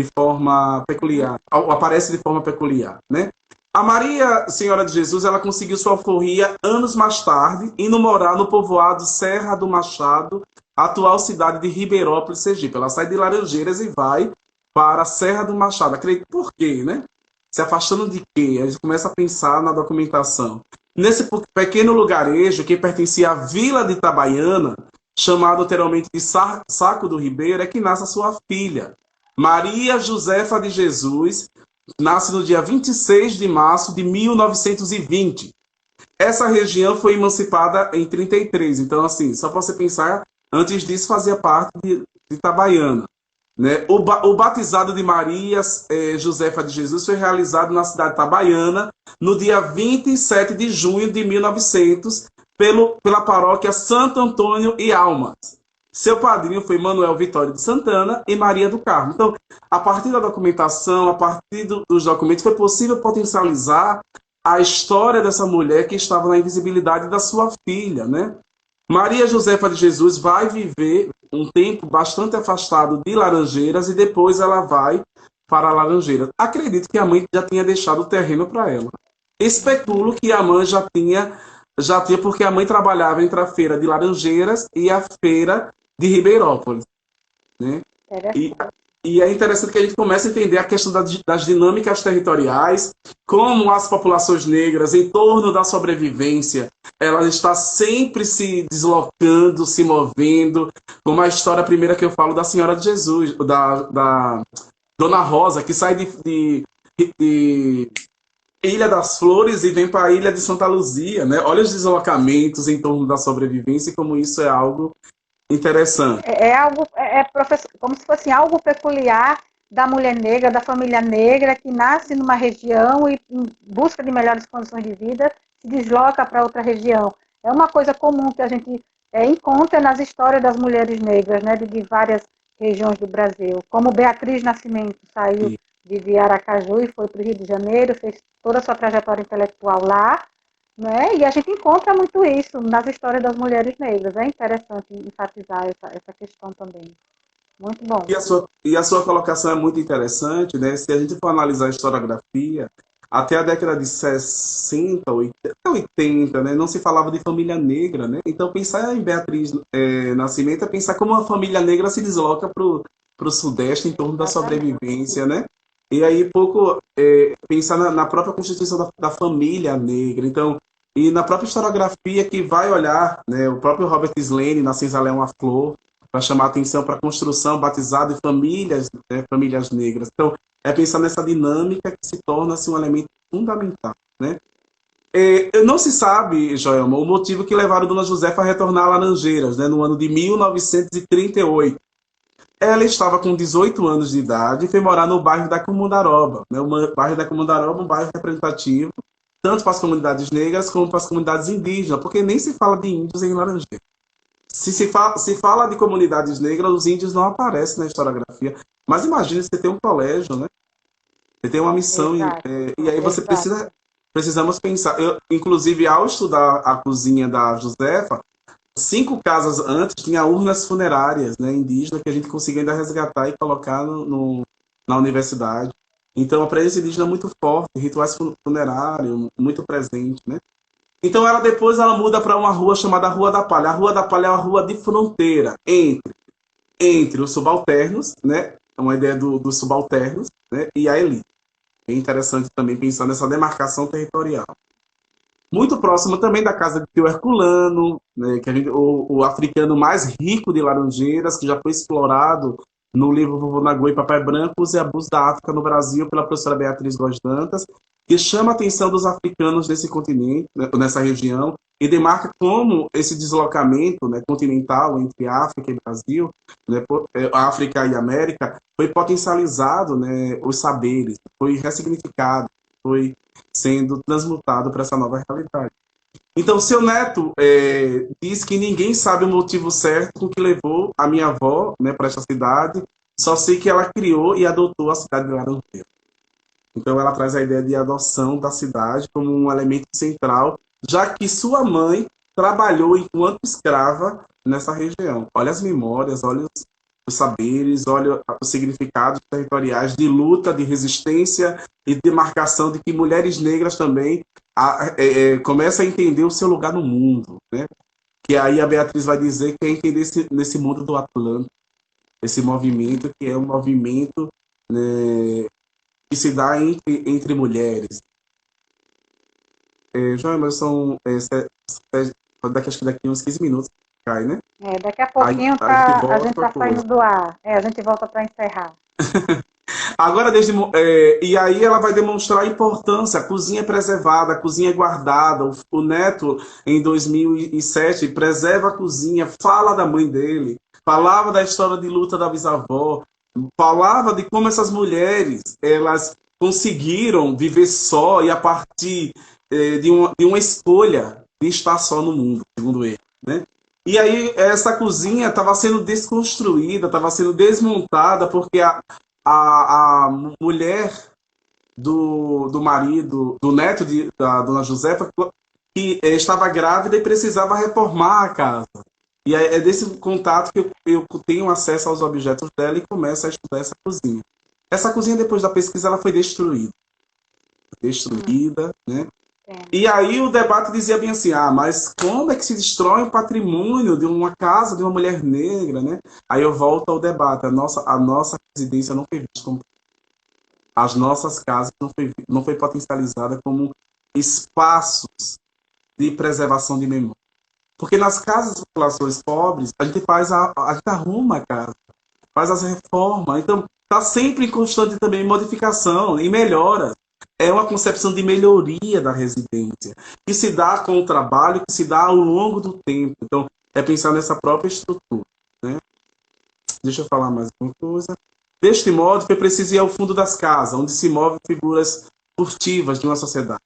forma peculiar. Aparece de forma peculiar, né? A Maria Senhora de Jesus, ela conseguiu sua alforria anos mais tarde, indo morar no povoado Serra do Machado, atual cidade de Ribeirópolis, Sergipe. Ela sai de Laranjeiras e vai para a Serra do Machado. Acredito por quê, né? Se afastando de quê? A gente começa a pensar na documentação. Nesse pequeno lugarejo que pertencia à Vila de Itabaiana, chamado anteriormente de Saco do Ribeiro, é que nasce a sua filha, Maria Josefa de Jesus. Nasce no dia 26 de março de 1920. Essa região foi emancipada em 33. Então, assim, só para você pensar, antes disso fazia parte de Itabaiana. Né? O batizado de Maria Josefa de Jesus foi realizado na cidade de Itabaiana no dia 27 de junho de 1900 pela paróquia Santo Antônio e Almas. Seu padrinho foi Manuel Vitório de Santana e Maria do Carmo. Então, a partir da documentação, a partir dos documentos, foi possível potencializar a história dessa mulher que estava na invisibilidade da sua filha, né? Maria Josefa de Jesus vai viver um tempo bastante afastado de Laranjeiras e depois ela vai para Laranjeiras. Acredito que a mãe já tinha deixado o terreno para ela. Especulo que a mãe já tinha, porque a mãe trabalhava entre a feira de Laranjeiras e a feira de Ribeirópolis, né? E é interessante que a gente comece a entender a questão das dinâmicas territoriais, como as populações negras, em torno da sobrevivência, ela está sempre se deslocando, se movendo, como a história primeira que eu falo da Senhora de Jesus, da Dona Rosa, que sai de Ilha das Flores e vem para a Ilha de Santa Luzia, né? Olha os deslocamentos em torno da sobrevivência e como isso é algo interessante. Professor, como se fosse algo peculiar da mulher negra, da família negra, que nasce numa região e, em busca de melhores condições de vida, se desloca para outra região. É uma coisa comum que a gente encontra nas histórias das mulheres negras, né, de várias regiões do Brasil. Como Beatriz Nascimento saiu de Aracaju e foi para o Rio de Janeiro, fez toda a sua trajetória intelectual lá, né? E a gente encontra muito isso nas histórias das mulheres negras. É interessante enfatizar essa questão também. Muito bom. E a sua colocação é muito interessante, né? Se a gente for analisar a historiografia, até a década de 60, 80, né? Não se falava de família negra, né? Então, pensar em Beatriz Nascimento é pensar como a família negra se desloca para o Sudeste em torno da sobrevivência, né? E aí, pensar na própria constituição da família negra. Então, e na própria historiografia que vai olhar, né, o próprio Robert Slane, na Cinza Leão a Flor, para chamar a atenção para a construção, batizado de famílias, famílias negras. Então, é pensar nessa dinâmica que se torna-se um elemento fundamental, né? Não se sabe, Joelma, o motivo que levaram Dona Josefa a retornar a Laranjeiras, né, no ano de 1938. Ela estava com 18 anos de idade e foi morar no bairro da Comundaroba. Né? O bairro da Comundaroba é um bairro representativo, tanto para as comunidades negras como para as comunidades indígenas, porque nem se fala de índios em Laranjeiras. Se fala de comunidades negras, os índios não aparecem na historiografia. Mas imagine você ter um colégio, né? Você tem uma missão, e aí você precisamos pensar. Inclusive, ao estudar a cozinha da Josefa, 5 casas antes tinha urnas funerárias, né, indígenas, que a gente conseguiu ainda resgatar e colocar na universidade. Então, a presença indígena é muito forte, rituais funerários, muito presente, né? Então, depois ela muda para uma rua chamada Rua da Palha. A Rua da Palha é uma rua de fronteira entre os subalternos, né, uma ideia dos subalternos, né, e a elite. É interessante também pensar nessa demarcação territorial. Muito próximo também da casa de Tio Herculano, né, que o africano mais rico de Laranjeiras, que já foi explorado no livro Vovô Nagô e Papai Branco, Os e Abusos da África no Brasil, pela professora Beatriz Góes Dantas, que chama a atenção dos africanos nesse continente, né, nessa região, e demarca como esse deslocamento, né, continental entre África e Brasil, né, África e América, foi potencializado, né, os saberes, foi ressignificado, foi sendo transmutado para essa nova realidade. Então, seu neto diz que ninguém sabe o motivo certo com que levou a minha avó, né, para essa cidade, só sei que ela criou e adotou a cidade de Laranjeira. Então, ela traz a ideia de adoção da cidade como um elemento central, já que sua mãe trabalhou enquanto escrava nessa região. Olha as memórias, olha os saberes, olha os significados territoriais de luta, de resistência e de demarcação de que mulheres negras também começam a entender o seu lugar no mundo, né? Que aí a Beatriz vai dizer que é entender nesse mundo do Atlântico, esse movimento que é um movimento, né, que se dá entre mulheres. João, mas são acho que daqui uns 15 minutos cai, né? Daqui a pouquinho a gente tá saindo do ar. A gente volta para encerrar. Agora, e aí ela vai demonstrar a importância, a cozinha é preservada, a cozinha é guardada. O neto, em 2007, preserva a cozinha, fala da mãe dele, falava da história de luta da bisavó, falava de como essas mulheres, elas conseguiram viver só e a partir de uma escolha de estar só no mundo, segundo ele, né? E aí essa cozinha estava sendo desconstruída, estava sendo desmontada, porque a mulher do marido, do neto da dona Josefa, que estava grávida e precisava reformar a casa. E é desse contato que eu tenho acesso aos objetos dela e começo a estudar essa cozinha. Essa cozinha, depois da pesquisa, ela foi destruída. Né? E aí o debate dizia bem assim, mas como é que se destrói o patrimônio de uma casa de uma mulher negra, né? Aí eu volto ao debate, a nossa residência não foi vista como... As nossas casas não foi potencializada como espaços de preservação de memória. Porque nas casas das populações pobres, a gente arruma a casa, faz as reformas, então está sempre em constante também modificação e melhora. É uma concepção de melhoria da residência, que se dá com o trabalho, que se dá ao longo do tempo. Então, é pensar nessa própria estrutura, né? Deixa eu falar mais uma coisa. Deste modo, foi preciso ir ao fundo das casas, onde se movem figuras furtivas de uma sociedade.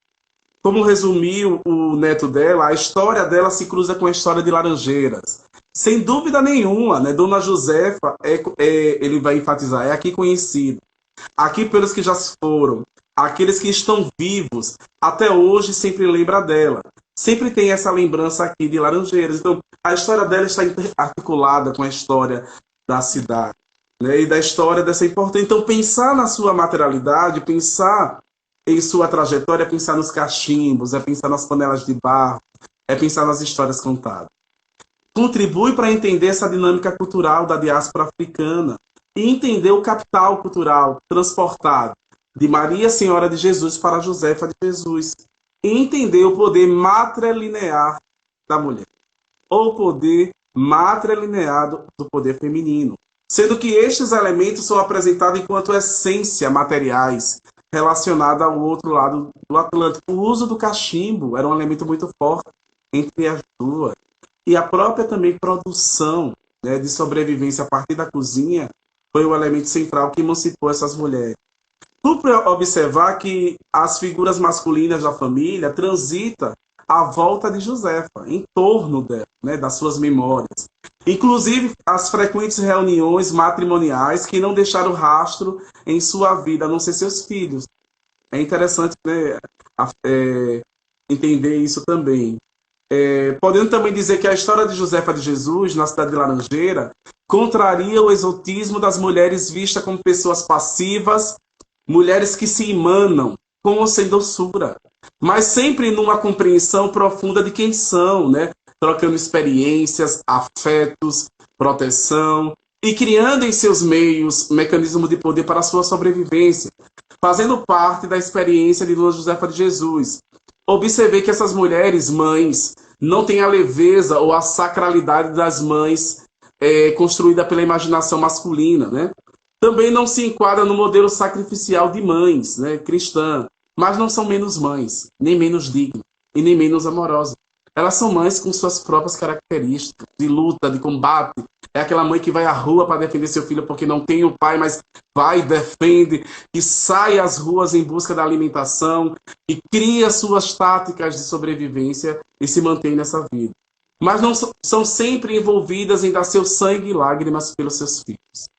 Como resumiu o neto dela, a história dela se cruza com a história de Laranjeiras. Sem dúvida nenhuma, né? Dona Josefa, ele vai enfatizar, é aqui conhecido. Aqui pelos que já se foram, aqueles que estão vivos, até hoje sempre lembra dela. Sempre tem essa lembrança aqui de Laranjeiras. Então, a história dela está articulada com a história da cidade, né? E da história dessa importância. Então, pensar na sua materialidade, pensar em sua trajetória, é pensar nos cachimbos, é pensar nas panelas de barro, é pensar nas histórias contadas. Contribui para entender essa dinâmica cultural da diáspora africana e entender o capital cultural transportado de Maria Senhora de Jesus para Josefa de Jesus. E entender o poder matrilinear da mulher, ou o poder matrilinear do poder feminino. Sendo que estes elementos são apresentados enquanto essência materiais, relacionada ao outro lado do Atlântico. O uso do cachimbo era um elemento muito forte entre as duas. E a própria também produção, né, de sobrevivência a partir da cozinha foi o elemento central que emancipou essas mulheres. Tudo para observar que as figuras masculinas da família transitam à volta de Josefa, em torno dela, né, das suas memórias. Inclusive as frequentes reuniões matrimoniais que não deixaram rastro em sua vida, a não ser seus filhos. É interessante, né, entender isso também. Podendo também dizer que a história de Josefa de Jesus, na cidade de Laranjeira, contraria o exotismo das mulheres vistas como pessoas passivas, mulheres que se emanam com ou sem doçura, mas sempre numa compreensão profunda de quem são, né? Trocando experiências, afetos, proteção e criando em seus meios mecanismos de poder para a sua sobrevivência, fazendo parte da experiência de Dona Josefa de Jesus. Observei que essas mulheres, mães, não têm a leveza ou a sacralidade das mães construída pela imaginação masculina, né? Também não se enquadra no modelo sacrificial de mães, né, cristã, mas não são menos mães, nem menos dignas e nem menos amorosas. Elas são mães com suas próprias características, de luta, de combate. É aquela mãe que vai à rua para defender seu filho porque não tem o pai, mas vai, defende, que sai às ruas em busca da alimentação, e cria suas táticas de sobrevivência e se mantém nessa vida. Mas não são sempre envolvidas em dar seu sangue e lágrimas pelos seus filhos,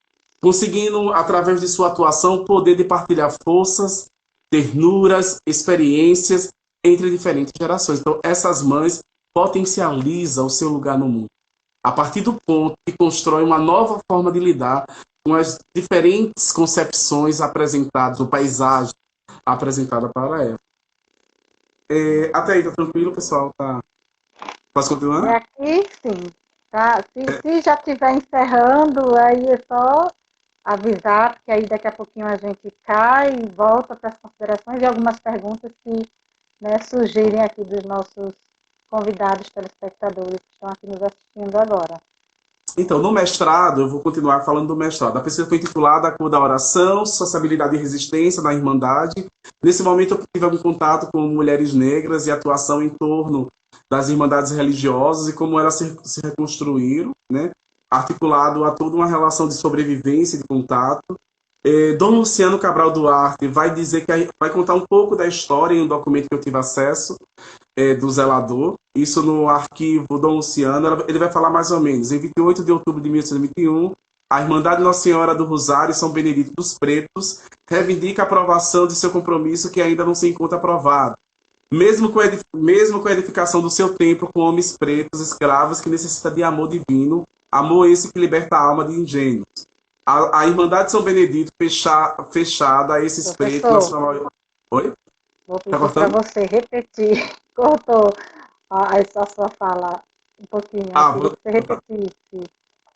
conseguindo, através de sua atuação, o poder de partilhar forças, ternuras, experiências entre diferentes gerações. Então, essas mães potencializam o seu lugar no mundo, a partir do ponto que constrói uma nova forma de lidar com as diferentes concepções apresentadas, ou paisagem apresentada para ela. Até aí, tá tranquilo, pessoal? Tá... Posso continuar? Aqui, sim. Tá? Se já estiver encerrando, aí é só avisar, porque aí daqui a pouquinho a gente cai e volta para as considerações e algumas perguntas que, né, surgirem aqui dos nossos convidados telespectadores que estão aqui nos assistindo agora. Então, no mestrado, eu vou continuar falando do mestrado. A pesquisa foi intitulada A Cor da Oração, Sociabilidade e Resistência na Irmandade. Nesse momento, eu tive algum contato com mulheres negras e atuação em torno das irmandades religiosas e como elas se reconstruíram, né? Articulado a toda uma relação de sobrevivência e de contato. Dom Luciano Cabral Duarte vai dizer que vai contar um pouco da história em um documento que eu tive acesso, do zelador, isso no arquivo Dom Luciano. Ele vai falar mais ou menos, em 28 de outubro de 1821, a Irmandade Nossa Senhora do Rosário e São Benedito dos Pretos reivindica a aprovação de seu compromisso que ainda não se encontra aprovado, mesmo com a edificação do seu templo com homens pretos, escravos, que necessita de amor divino, amor esse que liberta a alma de ingênuos. A Irmandade de São Benedito fechada a esses pretos na sua maioria... Oi? Vou pedir para você repetir. Cortou a sua fala um pouquinho. Você repetisse.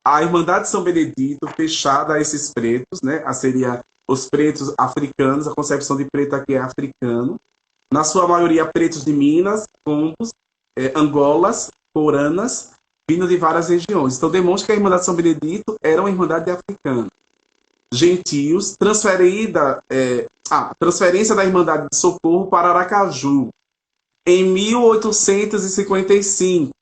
A Irmandade de São Benedito fechada a esses pretos, né? Seria os pretos africanos, a concepção de preto aqui é africano. Na sua maioria, pretos de Minas, Combos, Angolas, Coranas, vindo de várias regiões. Então, demonstra que a Irmandade de São Benedito era uma Irmandade de africanos. Gentios, transferência da Irmandade de Socorro para Aracaju, em 1855,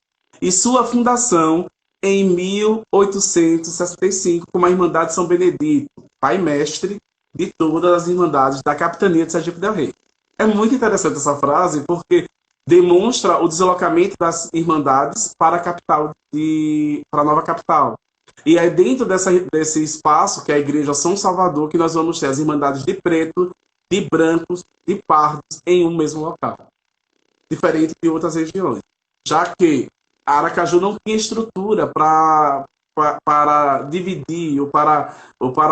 e sua fundação em 1865, como a Irmandade de São Benedito, pai mestre de todas as irmandades da capitania de Sergipe del Rei. É muito interessante essa frase, porque demonstra o deslocamento das irmandades para a capital, para a nova capital. E é dentro desse espaço, que é a Igreja São Salvador, que nós vamos ter as irmandades de preto, de brancos, de pardos em um mesmo local, diferente de outras regiões. Já que Aracaju não tinha estrutura para dividir ou para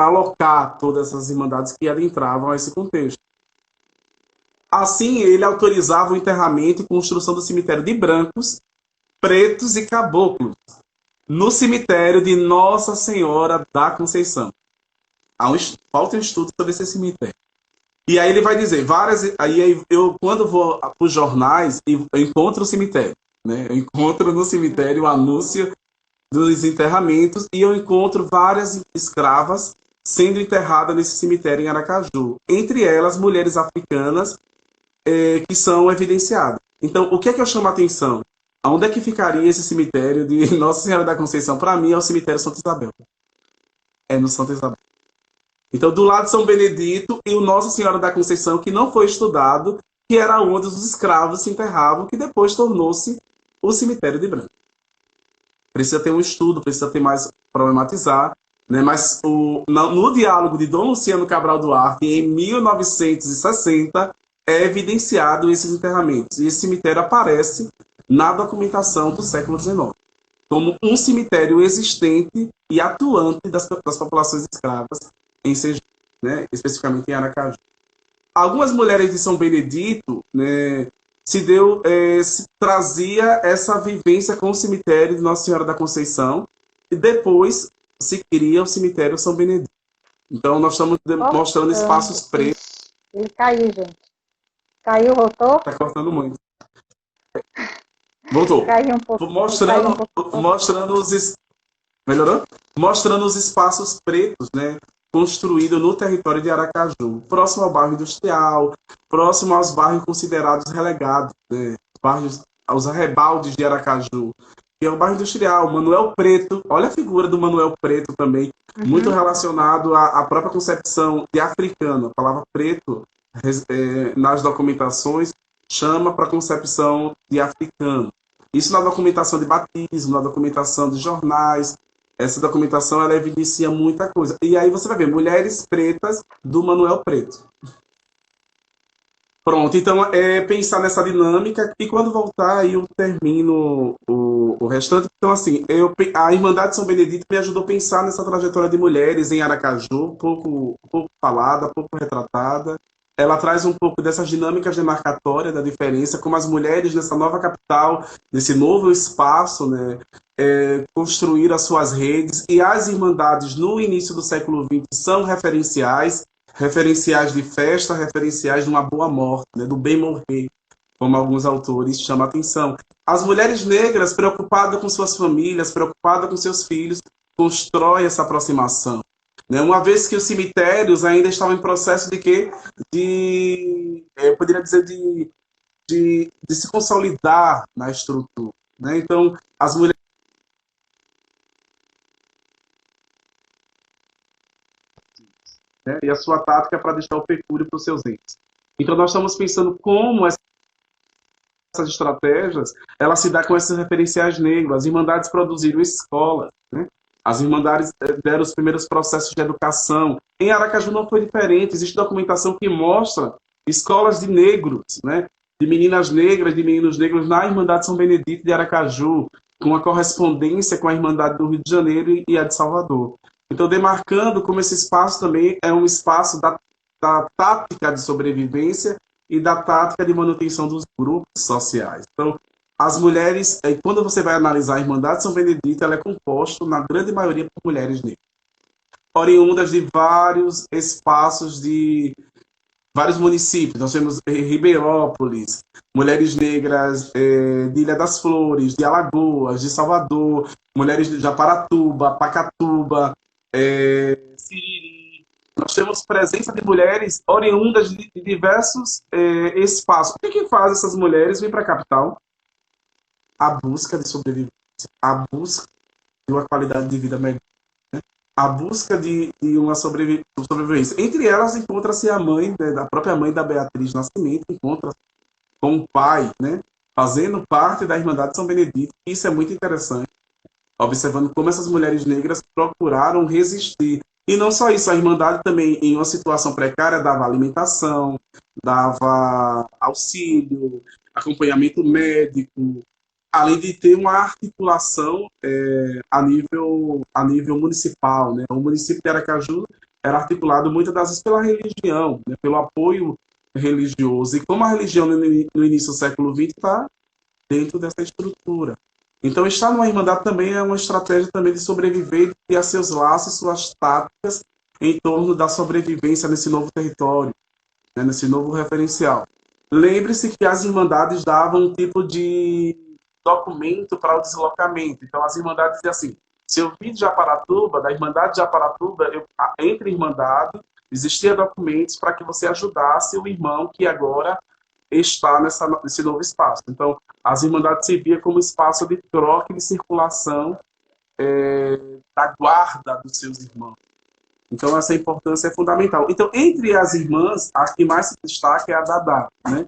alocar todas essas irmandades que adentravam a esse contexto. Assim, ele autorizava o enterramento e construção do cemitério de brancos, pretos e caboclos, no cemitério de Nossa Senhora da Conceição. Falta um estudo sobre esse cemitério. E aí ele vai dizer, eu quando vou para os jornais, eu encontro o cemitério, né? Eu encontro no cemitério o anúncio dos enterramentos e eu encontro várias escravas sendo enterradas nesse cemitério em Aracaju. Entre elas, mulheres africanas que são evidenciadas. Então, o que é que eu chamo a atenção? Onde é que ficaria esse cemitério de Nossa Senhora da Conceição? Para mim, é o cemitério Santa Isabel. É no Santa Isabel. Então, do lado de São Benedito e o Nossa Senhora da Conceição, que não foi estudado, que era onde os escravos se enterravam, que depois tornou-se o cemitério de Branco. Precisa ter um estudo, precisa ter mais problematizar, né? Mas no diálogo de Dom Luciano Cabral Duarte, em 1960, é evidenciado esses enterramentos. E esse cemitério aparece na documentação do século XIX, como um cemitério existente e atuante das populações escravas em Sergipe, né, especificamente em Aracaju. Algumas mulheres de São Benedito, né, trazia essa vivência com o cemitério de Nossa Senhora da Conceição, e depois se cria o cemitério São Benedito. Então, nós estamos mostrando espaços pretos. Ele caiu, gente. Caiu, voltou? Está cortando muito. Voltou. Caiu um pouco. Mostrando melhorou? Mostrando os espaços pretos, né? Construídos no território de Aracaju, próximo ao bairro industrial, próximo aos bairros considerados relegados, né? Aos arrebaldes de Aracaju, que é o bairro industrial, Manuel Preto. Olha a figura do Manuel Preto também, muito relacionado à própria concepção de africano. A palavra preto, nas documentações, chama para a concepção de africano. Isso na documentação de batismo, na documentação de jornais. Essa documentação, ela evidencia muita coisa. E aí você vai ver mulheres pretas do Manuel Preto. Pronto, então pensar nessa dinâmica, e quando voltar aí eu termino o restante. Então, assim, a Irmandade São Benedito me ajudou a pensar nessa trajetória de mulheres em Aracaju, pouco falada, pouco retratada. Ela traz um pouco dessas dinâmicas demarcatórias da diferença, como as mulheres nessa nova capital, nesse novo espaço, né, construíram as suas redes, e as irmandades no início do século XX são referenciais de festa, referenciais de uma boa morte, né, do bem morrer, como alguns autores chamam a atenção. As mulheres negras, preocupadas com suas famílias, preocupadas com seus filhos, constroem essa aproximação. Né? Uma vez que os cemitérios ainda estavam em processo de quê? Eu poderia dizer, de se consolidar na estrutura. Né? Então, as mulheres... Né? E a sua tática é para deixar o pecúlio para os seus entes. Então, nós estamos pensando como essas estratégias, ela se dá com esses referenciais negros. As irmandades produziram escolas, né? As irmandades deram os primeiros processos de educação. Em Aracaju não foi diferente. Existe documentação que mostra escolas de negros, né? De meninas negras, de meninos negros na Irmandade São Benedito de Aracaju, com uma correspondência com a Irmandade do Rio de Janeiro e a de Salvador. Então, demarcando como esse espaço também é um espaço da tática de sobrevivência e da tática de manutenção dos grupos sociais. Então, as mulheres, quando você vai analisar a Irmandade São Benedito, ela é composta, na grande maioria, por mulheres negras, oriundas de vários espaços de vários municípios. Nós temos Ribeirópolis, mulheres negras de Ilha das Flores, de Alagoas, de Salvador, mulheres de Aparatuba, Pacatuba, Siriri. Nós temos presença de mulheres oriundas de diversos espaços. O que faz essas mulheres vir para a capital? A busca de sobrevivência, a busca de uma qualidade de vida melhor, né? A busca de uma sobrevivência. Entre elas, encontra-se a mãe, né, a própria mãe da Beatriz Nascimento, encontra com o pai, né, fazendo parte da Irmandade São Benedito. Isso é muito interessante, observando como essas mulheres negras procuraram resistir. E não só isso, a Irmandade também, em uma situação precária, dava alimentação, dava auxílio, acompanhamento médico, além de ter uma articulação a nível municipal. Né? O município de Aracaju era articulado muitas das vezes pela religião, né? Pelo apoio religioso. E como a religião no início do século XX está dentro dessa estrutura. Então, estar numa irmandade também é uma estratégia também de sobreviver e criar seus laços, suas táticas em torno da sobrevivência nesse novo território, né? Nesse novo referencial. Lembre-se que as irmandades davam um tipo de documento para o deslocamento. Então, as irmandades diziam assim, se eu vim de Aparatuba, da Irmandade de Aparatuba, entre irmandade, existia documentos para que você ajudasse o irmão que agora está nesse novo espaço. Então, as irmandades serviam como espaço de troca e de circulação da guarda dos seus irmãos. Então, essa importância é fundamental. Então, entre as irmãs, a que mais se destaca é a Dadá, né?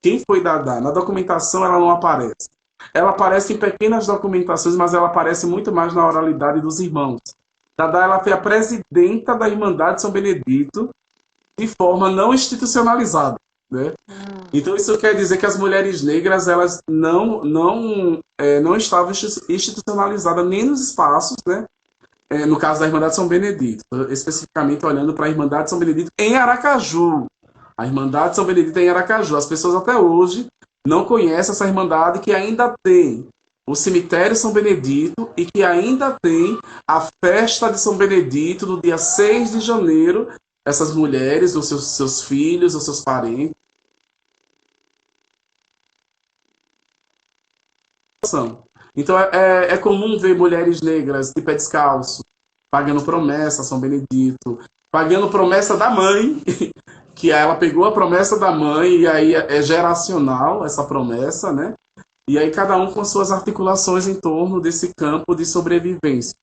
Quem foi Dadá? Na documentação, ela não aparece. Ela aparece em pequenas documentações, mas ela aparece muito mais na oralidade dos irmãos. Dadá, ela foi a presidenta da Irmandade São Benedito de forma não institucionalizada, né? Então, isso quer dizer que as mulheres negras elas não estavam institucionalizadas nem nos espaços, né? No caso da Irmandade São Benedito, especificamente olhando para a Irmandade São Benedito em Aracaju. A Irmandade São Benedito em Aracaju. As pessoas até hoje não conhecem essa Irmandade que ainda tem o cemitério São Benedito e que ainda tem a festa de São Benedito no dia 6 de janeiro. Essas mulheres, os seus filhos, os seus parentes. Então é comum ver mulheres negras de pé descalço, pagando promessa a São Benedito, pagando promessa da mãe, que ela pegou a promessa da mãe, e aí é geracional essa promessa, né? E aí cada um com suas articulações em torno desse campo de sobrevivência.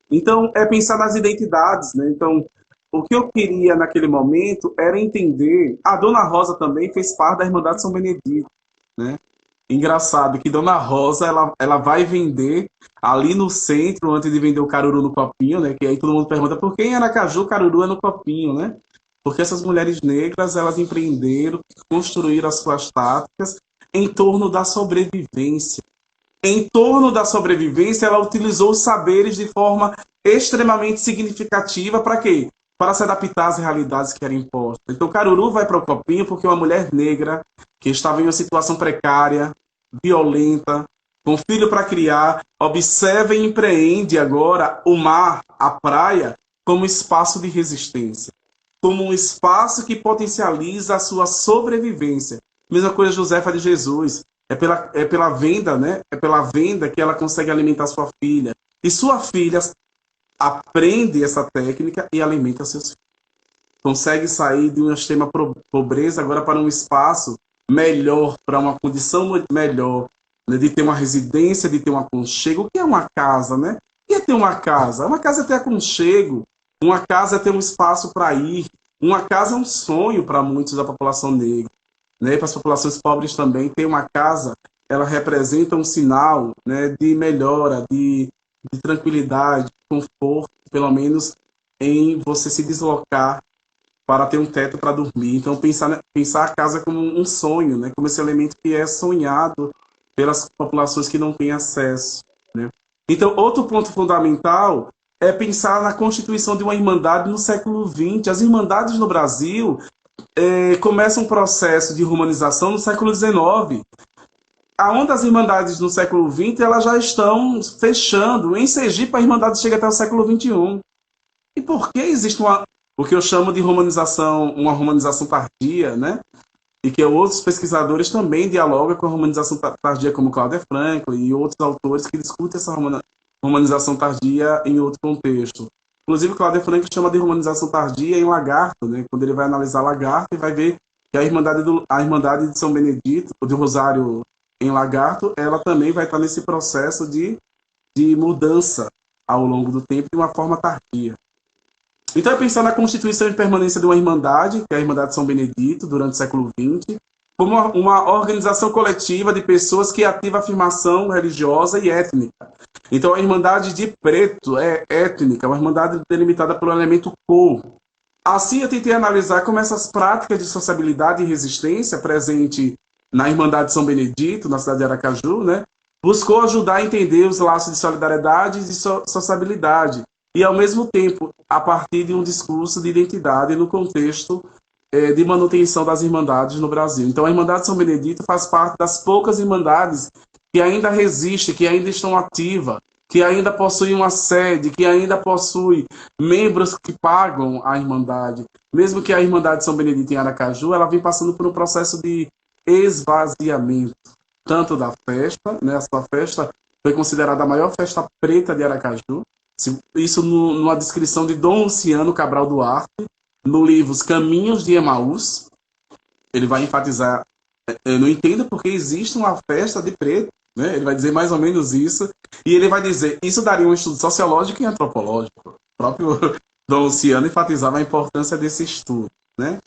Então, é pensar nas identidades, né? Então, o que eu queria naquele momento era entender. A Dona Rosa também fez parte da Irmandade São Benedito, né? Engraçado que Dona Rosa, ela vai vender ali no centro, antes de vender o caruru no copinho, né? Que aí todo mundo pergunta por que em Aracaju o caruru é no copinho, né? Porque essas mulheres negras, elas empreenderam, construíram as suas táticas em torno da sobrevivência. Em torno da sobrevivência, ela utilizou os saberes de forma extremamente significativa para quê? Para se adaptar às realidades que eram impostas. Então, Caruru vai para o copinho porque uma mulher negra que estava em uma situação precária, violenta, com filho para criar, observa e empreende agora o mar, a praia, como espaço de resistência, como um espaço que potencializa a sua sobrevivência. Mesma coisa Josefa de Jesus. É pela venda, né? É pela venda que ela consegue alimentar sua filha. E sua filha aprende essa técnica e alimenta seus filhos. Consegue sair de uma extrema pobreza agora para um espaço melhor, para uma condição melhor, né? De ter uma residência, de ter um aconchego. O que é uma casa, né? O que é ter uma casa? Uma casa é ter aconchego. Uma casa é ter um espaço para ir. Uma casa é um sonho para muitos da população negra, né? Para as populações pobres também, ter uma casa, ela representa um sinal, né, de melhora, de tranquilidade, conforto, pelo menos em você se deslocar para ter um teto para dormir. Então, pensar a casa como um sonho, né, como esse elemento que é sonhado pelas populações que não têm acesso, né? Então, outro ponto fundamental é pensar na constituição de uma irmandade no século XX. As irmandades no Brasil começa um processo de romanização no século XIX. Aonde as irmandades no século XX elas já estão fechando. Em Sergipe, a irmandade chega até o século XXI. E por que existe o que eu chamo de romanização, uma romanização tardia, né? E que outros pesquisadores também dialogam com a romanização tardia, como Cláudia Franco e outros autores que discutem essa romanização tardia em outro contexto. Inclusive, Cláudia Franco chama de romanização tardia em Lagarto, né? Quando ele vai analisar Lagarto, e vai ver que a Irmandade de São Benedito, de Rosário em Lagarto, ela também vai estar nesse processo de mudança ao longo do tempo de uma forma tardia. Então, é pensar na constituição e permanência de uma irmandade, que é a Irmandade de São Benedito, durante o século XX, como uma organização coletiva de pessoas que ativa a afirmação religiosa e étnica. Então, a Irmandade de Preto é étnica, uma irmandade delimitada pelo elemento cor. Assim, eu tentei analisar como essas práticas de sociabilidade e resistência presente na Irmandade de São Benedito, na cidade de Aracaju, né, buscou ajudar a entender os laços de solidariedade e de sociabilidade, e, ao mesmo tempo, a partir de um discurso de identidade no contexto de manutenção das irmandades no Brasil. Então, a Irmandade de São Benedito faz parte das poucas irmandades que ainda resistem, que ainda estão ativas, que ainda possuem uma sede, que ainda possui membros que pagam a Irmandade. Mesmo que a Irmandade de São Benedito em Aracaju, ela vem passando por um processo de esvaziamento, tanto da festa, né? A sua festa foi considerada a maior festa preta de Aracaju, isso numa descrição de Dom Luciano Cabral Duarte, no livro Os Caminhos de Emaús. Ele vai enfatizar, eu não entendo porque existe uma festa de preto, né? Ele vai dizer mais ou menos isso, e ele vai dizer, isso daria um estudo sociológico e antropológico. O próprio Dom Luciano enfatizava a importância desse estudo, né?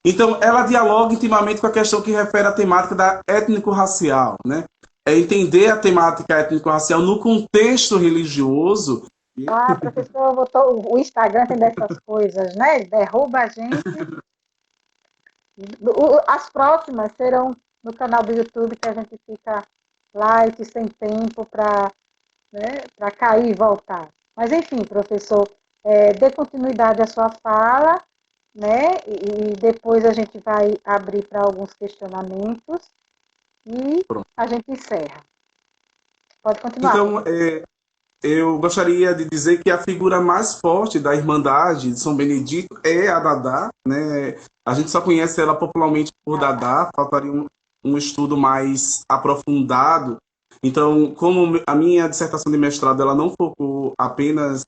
Então, ela dialoga intimamente com a questão que refere à temática da étnico-racial, né? É entender a temática étnico-racial no contexto religioso. Ah, professor, o Instagram tem dessas coisas, né? Ele derruba a gente. As próximas serão no canal do YouTube, que a gente fica light, sem tempo para, né, para cair e voltar. Mas, enfim, professor, dê continuidade à sua fala, né? E depois a gente vai abrir para alguns questionamentos e a gente encerra. Pode continuar, Então, professor. eu gostaria de dizer que a figura mais forte da Irmandade de São Benedito é a Dadá, né? A gente só conhece ela popularmente por Dadá, faltaria um estudo mais aprofundado. Então, como a minha dissertação de mestrado ela não focou apenas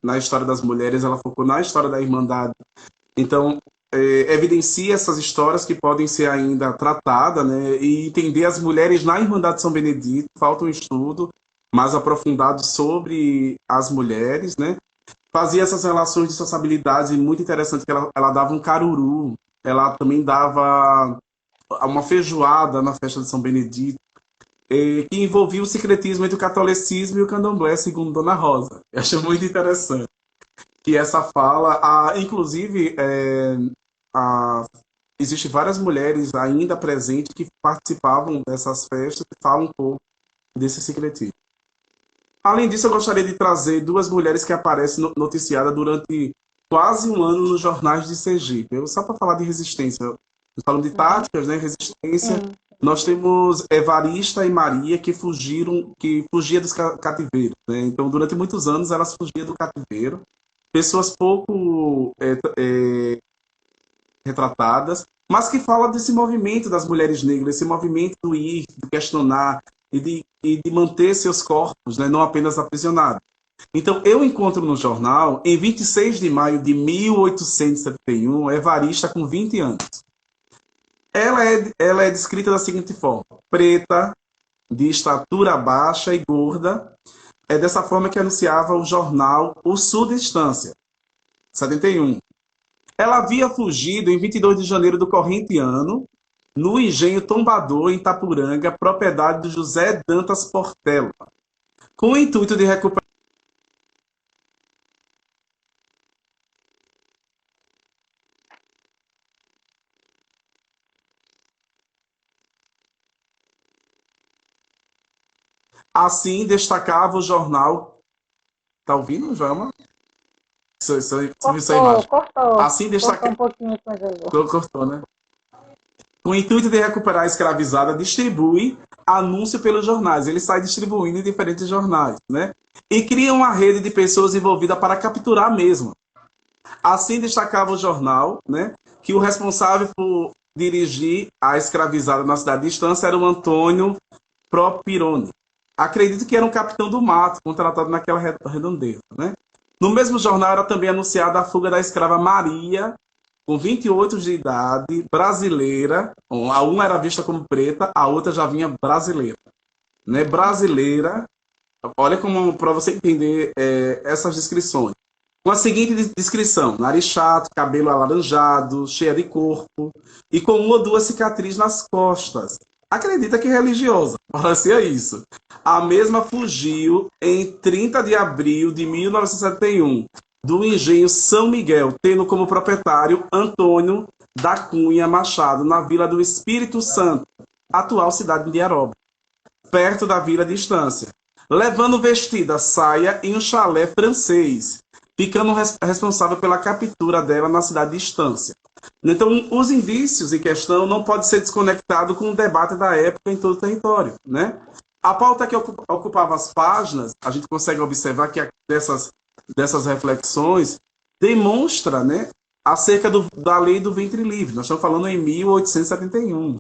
na história das mulheres, ela focou na história da Irmandade. Então, evidencia essas histórias que podem ser ainda tratadas, né? E entender as mulheres na Irmandade de São Benedito, falta um estudo mais aprofundado sobre as mulheres, né? Fazia essas relações de sociabilidade muito interessantes, que ela dava um caruru, ela também dava uma feijoada na festa de São Benedito, que envolvia o sincretismo entre o catolicismo e o candomblé, segundo Dona Rosa. Eu acho muito interessante que essa fala, inclusive, existe várias mulheres ainda presentes que participavam dessas festas e falam um pouco desse secretismo. Além disso, eu gostaria de trazer duas mulheres que aparecem noticiadas durante quase um ano nos jornais de Sergipe. Só para falar de resistência, falando de Uhum. táticas, né, resistência, Sim. nós temos Evarista e Maria que fugia dos cativeiros. Né? Então, durante muitos anos, elas fugiam do cativeiro. Pessoas pouco retratadas, mas que fala desse movimento das mulheres negras, esse movimento do ir, de questionar e de manter seus corpos, né, não apenas aprisionados. Então, eu encontro no jornal, em 26 de maio de 1871, Evarista com 20 anos. Ela é descrita da seguinte forma: preta, de estatura baixa e gorda. É dessa forma que anunciava o jornal O Sul Distância, 71. Ela havia fugido em 22 de janeiro do corrente ano, no engenho Tombador, em Itapuranga, propriedade de José Dantas Portela, com o intuito de recuperar. Assim, destacava o jornal. Está ouvindo, Joelma? Essa Cortou, imagem. cortou. Assim, Cortou destaca. um pouquinho, congelou. Cortou, né? Com o intuito de recuperar a escravizada, distribui anúncio pelos jornais. Ele sai distribuindo em diferentes jornais, né? E cria uma rede de pessoas envolvidas para capturar mesmo. Assim destacava o jornal, né, que o responsável por dirigir a escravizada na cidade de Estância era o Antônio Propirone. Acredito que era um capitão do mato, contratado naquela redondeza. Né? No mesmo jornal era também anunciada a fuga da escrava Maria, com 28 de idade, brasileira. A uma era vista como preta, a outra já vinha brasileira. Né? Brasileira, olha como para você entender essas descrições. Com a seguinte descrição: nariz chato, cabelo alaranjado, cheia de corpo e com uma ou duas cicatrizes nas costas. Acredita que religiosa, parecia isso. A mesma fugiu em 30 de abril de 1971 do engenho São Miguel, tendo como proprietário Antônio da Cunha Machado, na Vila do Espírito Santo, atual cidade de Aroba, perto da Vila de Estância, levando vestida saia e um chalé francês, ficando responsável pela captura dela na cidade de Estância. Então, os indícios em questão não podem ser desconectados com o debate da época em todo o território. Né? A pauta que ocupava as páginas, a gente consegue observar que dessas reflexões demonstra, né, acerca da lei do ventre livre. Nós estamos falando em 1871,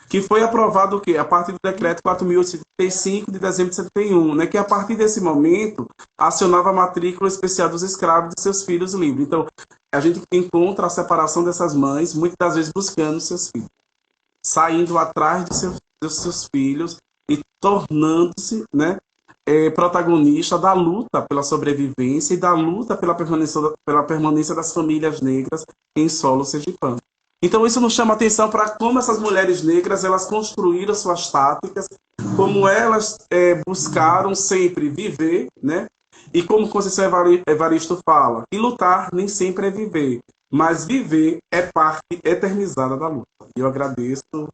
que foi aprovado o quê? A partir do decreto 4.085 de dezembro de 71, né? Que a partir desse momento acionava a matrícula especial dos escravos de seus filhos livres. Então, a gente encontra a separação dessas mães, muitas das vezes buscando seus filhos, saindo atrás dos seus filhos e tornando-se, né, protagonista da luta pela sobrevivência e da luta pela permanência das famílias negras em solo sergipano. Então isso nos chama atenção para como essas mulheres negras elas construíram suas táticas, como elas buscaram sempre viver, né? E como Conceição Evaristo fala, que lutar nem sempre é viver, mas viver é parte eternizada da luta. Eu agradeço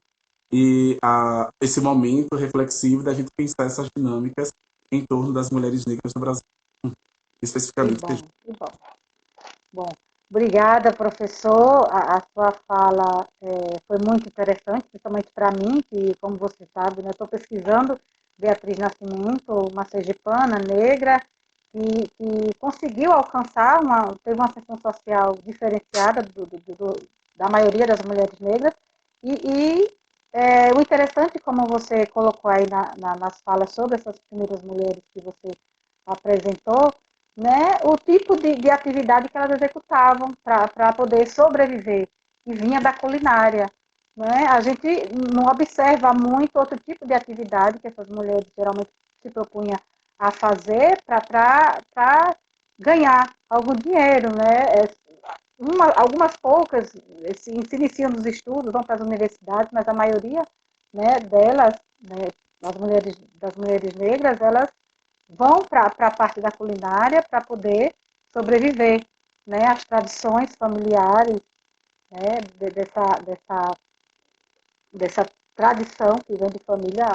esse momento reflexivo da gente pensar essas dinâmicas em torno das mulheres negras no Brasil, Que especificamente. bom, que bom. Bom, obrigada, professor. A sua fala foi muito interessante, principalmente para mim, que, como você sabe, né, estou pesquisando Beatriz Nascimento, uma sergipana negra, que conseguiu alcançar, teve uma ascensão social diferenciada da maioria das mulheres negras, o interessante, como você colocou aí nas falas sobre essas primeiras mulheres que você apresentou, né, o tipo de atividade que elas executavam para poder sobreviver, e vinha da culinária. Né? A gente não observa muito outro tipo de atividade que essas mulheres geralmente se propunham a fazer para ganhar algum dinheiro. Né? Algumas poucas se iniciam nos estudos, vão para as universidades, mas a maioria, né, delas, né, das mulheres negras, elas vão para a parte da culinária para poder sobreviver, né, as tradições familiares, né, dessa tradição que vem de família,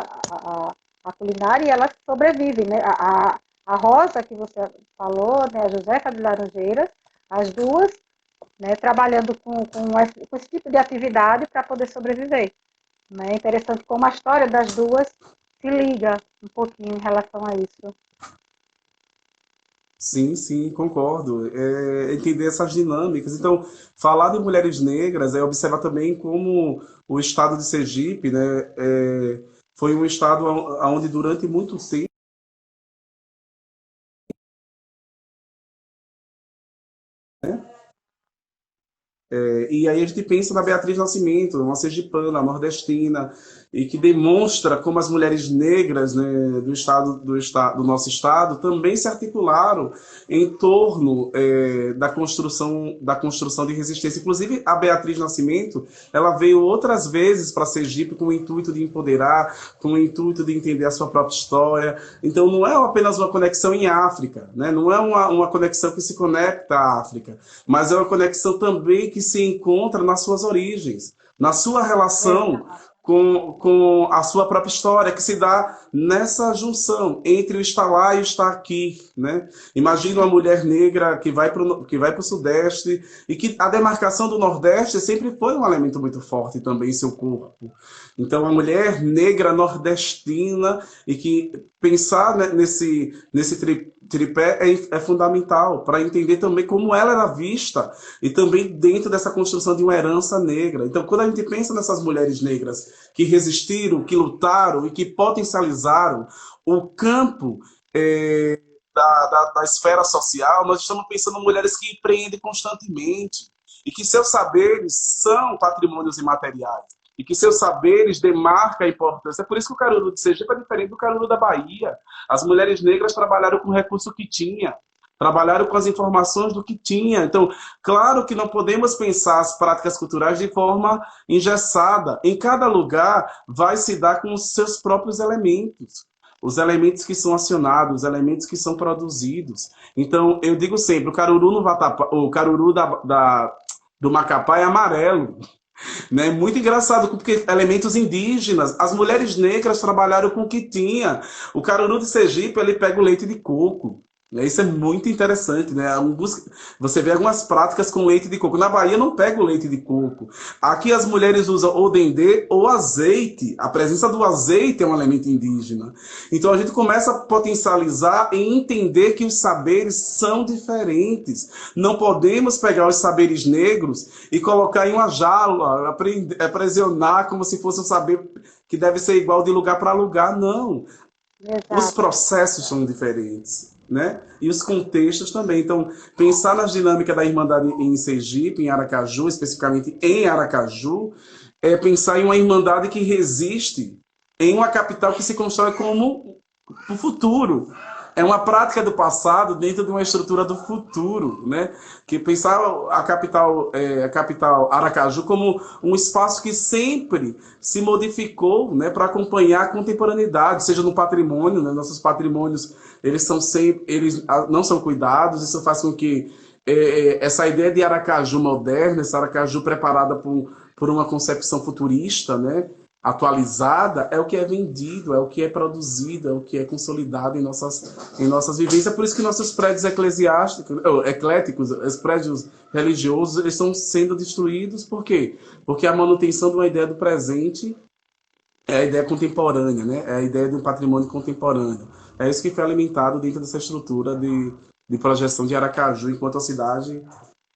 a culinária, e ela sobrevive. Né? A Rosa, que você falou, né, a Josefa de Laranjeiras, as duas, né, trabalhando com esse tipo de atividade para poder sobreviver. Né? É interessante como a história das duas se liga um pouquinho em relação a isso. Sim, sim, concordo. Entender essas dinâmicas. Então, falar de mulheres negras é observar também como o estado de Sergipe, né, foi um estado onde durante muito tempo e aí a gente pensa na Beatriz Nascimento, uma sergipana, nordestina, e que demonstra como as mulheres negras, né, do nosso estado também se articularam em torno da construção de resistência. Inclusive, a Beatriz Nascimento, ela veio outras vezes para Sergipe com o intuito de empoderar, com o intuito de entender a sua própria história. Então, não é apenas uma conexão em África, né? Não é uma conexão que se conecta à África, mas é uma conexão também que se encontra nas suas origens, na sua relação Exato. com a sua própria história, que se dá nessa junção entre o estar lá e o estar aqui. Né? Imagina uma mulher negra que vai para o Sudeste, e que a demarcação do Nordeste sempre foi um elemento muito forte também em seu corpo. Então, a mulher negra nordestina, e que pensar, né, nesse tripé é fundamental para entender também como ela era vista e também dentro dessa construção de uma herança negra. Então, quando a gente pensa nessas mulheres negras que resistiram, que lutaram e que potencializaram o campo da esfera social, nós estamos pensando em mulheres que empreendem constantemente e que seus saberes são patrimônios imateriais e que seus saberes demarcam a importância. É por isso que o Caruru de Sergipe é diferente do Caruru da Bahia. As mulheres negras trabalharam com o recurso que tinha, trabalharam com as informações do que tinha. Então, claro que não podemos pensar as práticas culturais de forma engessada. Em cada lugar vai se dar com os seus próprios elementos. Os elementos que são acionados, os elementos que são produzidos. Então, eu digo sempre, o caruru no vatapá, o caruru do Macapá é amarelo. Né? Muito engraçado, porque elementos indígenas, as mulheres negras trabalharam com o que tinha. O caruru de Sergipe, ele pega o leite de coco. Né? Isso é muito interessante, né? Você vê algumas práticas com leite de coco. Na Bahia não pega o leite de coco. Aqui as mulheres usam ou dendê ou azeite. A presença do azeite é um elemento indígena. Então a gente começa a potencializar e entender que os saberes são diferentes. Não podemos pegar os saberes negros e colocar em uma jaula, aprisionar como se fosse um saber que deve ser igual de lugar para lugar. Não. Os Exato. processos são diferentes, né? E os contextos também. Então, pensar nas dinâmicas da Irmandade em Sergipe, em Aracaju, especificamente em Aracaju, é pensar em uma Irmandade que resiste em uma capital que se constrói como o futuro. É uma prática do passado dentro de uma estrutura do futuro, né? Que pensar a capital Aracaju como um espaço que sempre se modificou, né, para acompanhar a contemporaneidade, seja no patrimônio, né? Nossos patrimônios eles não são cuidados. Isso faz com que essa ideia de Aracaju moderna, essa Aracaju preparada por uma concepção futurista, né, atualizada, é o que é vendido, é o que é produzido, é o que é consolidado em nossas vivências. Por isso que nossos prédios ecléticos, os prédios religiosos, eles estão sendo destruídos. Por quê? Porque a manutenção de uma ideia do presente é a ideia contemporânea, né? É a ideia de um patrimônio contemporâneo. É isso que foi alimentado dentro dessa estrutura de projeção de Aracaju enquanto a cidade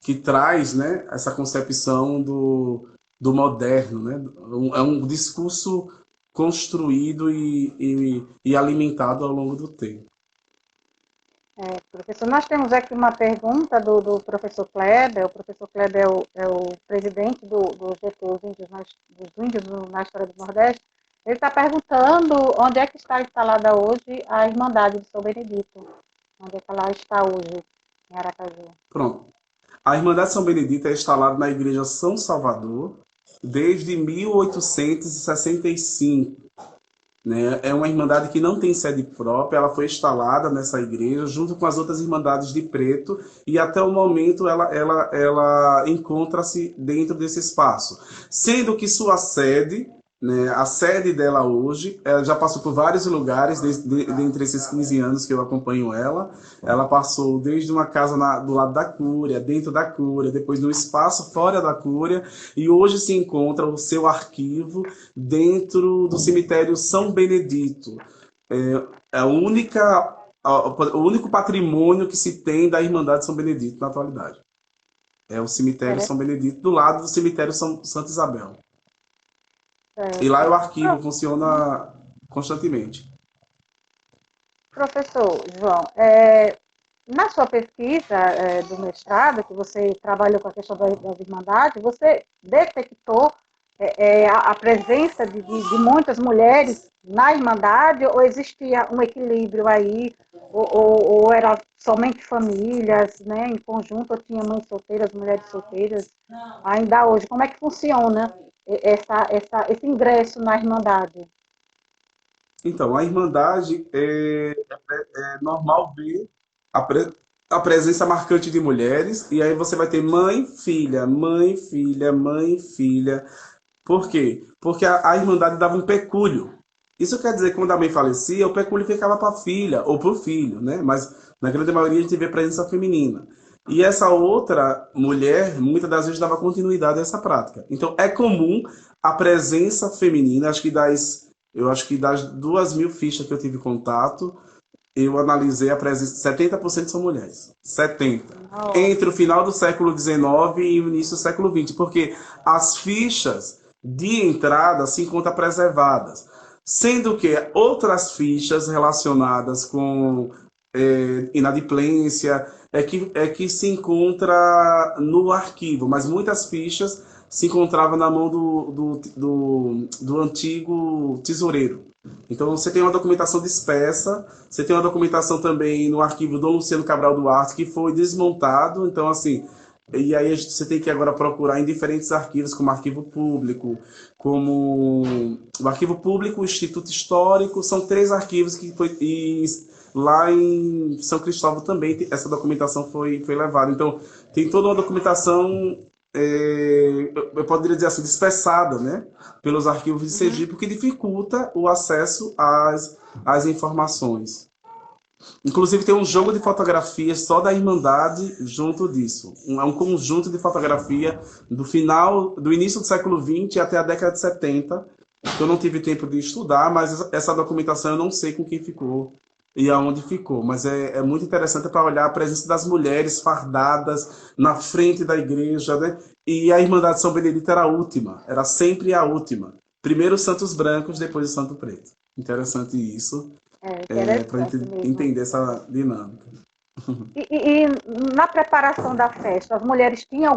que traz, né, essa concepção do moderno, né? É um discurso construído e alimentado ao longo do tempo. Professor, nós temos aqui uma pergunta do professor Kleber. O professor Kleber é o presidente do GT, dos índios na história do Nordeste. Ele está perguntando onde é que está instalada hoje a Irmandade de São Benedito. Onde é que ela está hoje, em Aracaju? Pronto. A Irmandade São Benedito é instalada na Igreja São Salvador desde 1865. Né? É uma irmandade que não tem sede própria, ela foi instalada nessa igreja junto com as outras irmandades de preto e até o momento ela encontra-se dentro desse espaço. Sendo que sua sede, né, a sede dela hoje, ela já passou por vários lugares, dentre esses 15 anos que eu acompanho ela passou desde uma casa do lado da Cúria, dentro da Cúria, depois no espaço fora da Cúria, e hoje se encontra o seu arquivo dentro do cemitério São Benedito. É o único patrimônio que se tem da Irmandade São Benedito na atualidade. É o cemitério São Benedito, do lado do cemitério Santa Isabel. E lá o arquivo funciona constantemente. Professor João, na sua pesquisa do mestrado, que você trabalhou com a questão das irmandades, você detectou a presença de muitas mulheres na Irmandade, ou existia um equilíbrio aí, ou era somente famílias, né, em conjunto, ou tinha mães solteiras, mulheres solteiras, ainda hoje? Como é que funciona esse ingresso na Irmandade? Então, a Irmandade é normal ver a, a presença marcante de mulheres, e aí você vai ter mãe, filha, mãe, filha, mãe, filha. Por quê? Porque a Irmandade dava um pecúlio. Isso quer dizer que quando a mãe falecia, o pecúlio ficava para a filha ou para o filho, né? Mas na grande maioria a gente vê presença feminina. E essa outra mulher, muitas das vezes, dava continuidade a essa prática. Então, é comum a presença feminina, eu acho que das 2.000 fichas que eu tive contato, eu analisei a presença, 70% são mulheres. 70%. Entre o final do século XIX e o início do século XX, porque as fichas de entrada se encontram preservadas, sendo que outras fichas relacionadas com inadimplência é que se encontra no arquivo, mas muitas fichas se encontravam na mão do antigo tesoureiro. Então você tem uma documentação dispersa, você tem uma documentação também no arquivo do Luciano Cabral Duarte, que foi desmontado, então assim, e aí você tem que agora procurar em diferentes arquivos, como arquivo público, como o arquivo público, o Instituto Histórico, são 3 arquivos que foi, e lá em São Cristóvão também essa documentação foi levada. Então tem toda uma documentação, eu poderia dizer assim, dispersada, né, pelos arquivos de Sergipe, o que dificulta o acesso às informações. Inclusive tem um jogo de fotografias só da Irmandade junto disso. É um conjunto de fotografia do início do século XX até a década de 70, que eu não tive tempo de estudar, mas essa documentação eu não sei com quem ficou e aonde ficou. Mas é muito interessante para olhar a presença das mulheres fardadas na frente da igreja, né? E a Irmandade de São Benedito era a última, era sempre a última. Primeiro os santos brancos, depois o santo preto. Interessante isso. Para a gente entender essa dinâmica. E na preparação da festa, as mulheres tinham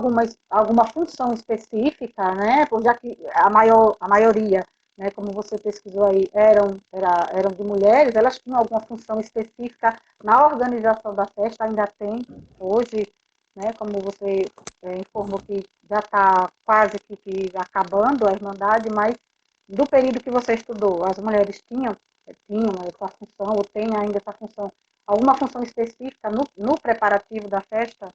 alguma função específica, né? Já que a maioria, né, como você pesquisou aí, eram de mulheres, elas tinham alguma função específica na organização da festa, ainda tem hoje, né? Como você informou que já está quase que acabando a Irmandade, mas do período que você estudou, as mulheres tinham essa função, ou têm ainda essa função, alguma função específica no preparativo da festa?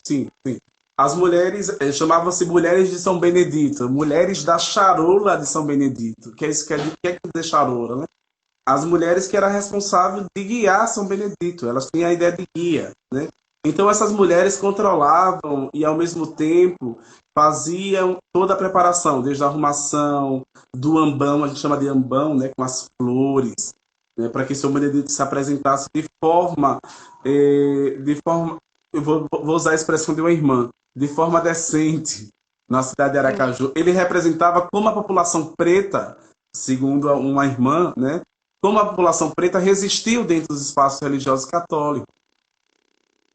Sim, sim. As mulheres, chamavam-se Mulheres de São Benedito, Mulheres da Charola de São Benedito, que é isso que quer dizer charola, né? As mulheres que eram responsáveis de guiar São Benedito, elas tinham a ideia de guia, né? Então essas mulheres controlavam e ao mesmo tempo faziam toda a preparação, desde a arrumação do ambão, a gente chama de ambão, né, com as flores, né, para que São Benedito se apresentasse de forma, eu vou usar a expressão de uma irmã, de forma decente na cidade de Sim, Aracaju. Ele representava como a população preta, segundo uma irmã, né, como a população preta resistiu dentro dos espaços religiosos católicos.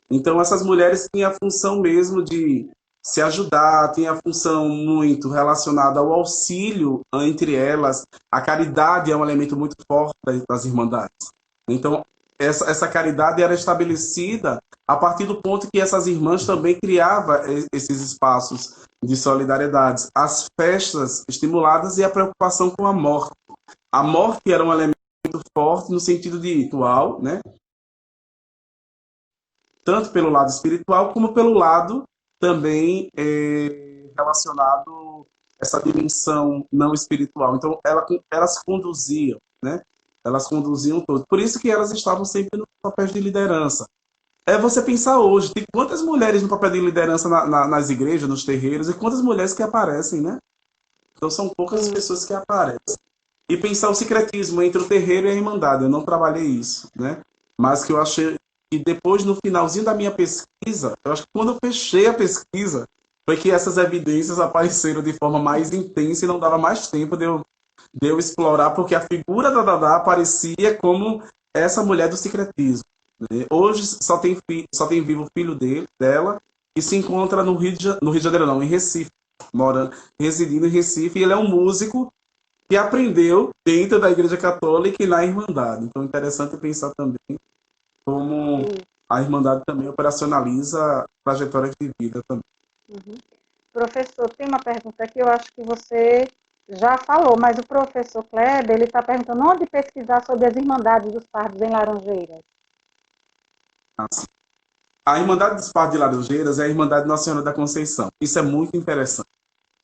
Então, essas mulheres tinham a função mesmo de se ajudar, tinham a função muito relacionada ao auxílio entre elas. A caridade é um elemento muito forte das irmandades. Então, essa caridade era estabelecida a partir do ponto que essas irmãs também criavam esses espaços de solidariedade. As festas estimuladas e a preocupação com a morte. A morte era um elemento muito forte no sentido de ritual, né? Tanto pelo lado espiritual como pelo lado também relacionado a essa dimensão não espiritual. Então, elas conduziam, né? Elas conduziam todo. Por isso que elas estavam sempre no papel de liderança. É você pensar hoje, tem quantas mulheres no papel de liderança nas igrejas, nos terreiros, e quantas mulheres que aparecem, né? Então são poucas as sim. pessoas que aparecem. E pensar o sincretismo entre o terreiro e a irmandade. Eu não trabalhei isso, né? Mas que eu achei que depois, no finalzinho da minha pesquisa, eu acho que quando eu fechei a pesquisa, foi que essas evidências apareceram de forma mais intensa e não dava mais tempo de eu explorar, porque a figura da Dadá aparecia como essa mulher do secretismo, né? Hoje só tem vivo o filho dela, que se encontra no Rio de Janeiro, não, em Recife, residindo em Recife, e ele é um músico que aprendeu dentro da Igreja Católica e na Irmandade. Então é interessante pensar também como Isso. a Irmandade também operacionaliza trajetórias de vida também. Uhum. Professor, tem uma pergunta aqui, eu acho que você já falou, mas o professor Kleber, ele está perguntando onde pesquisar sobre as Irmandades dos Pardos em Laranjeiras. Assim, a Irmandade dos Pardos de Laranjeiras é a Irmandade Nossa Senhora da Conceição. Isso é muito interessante.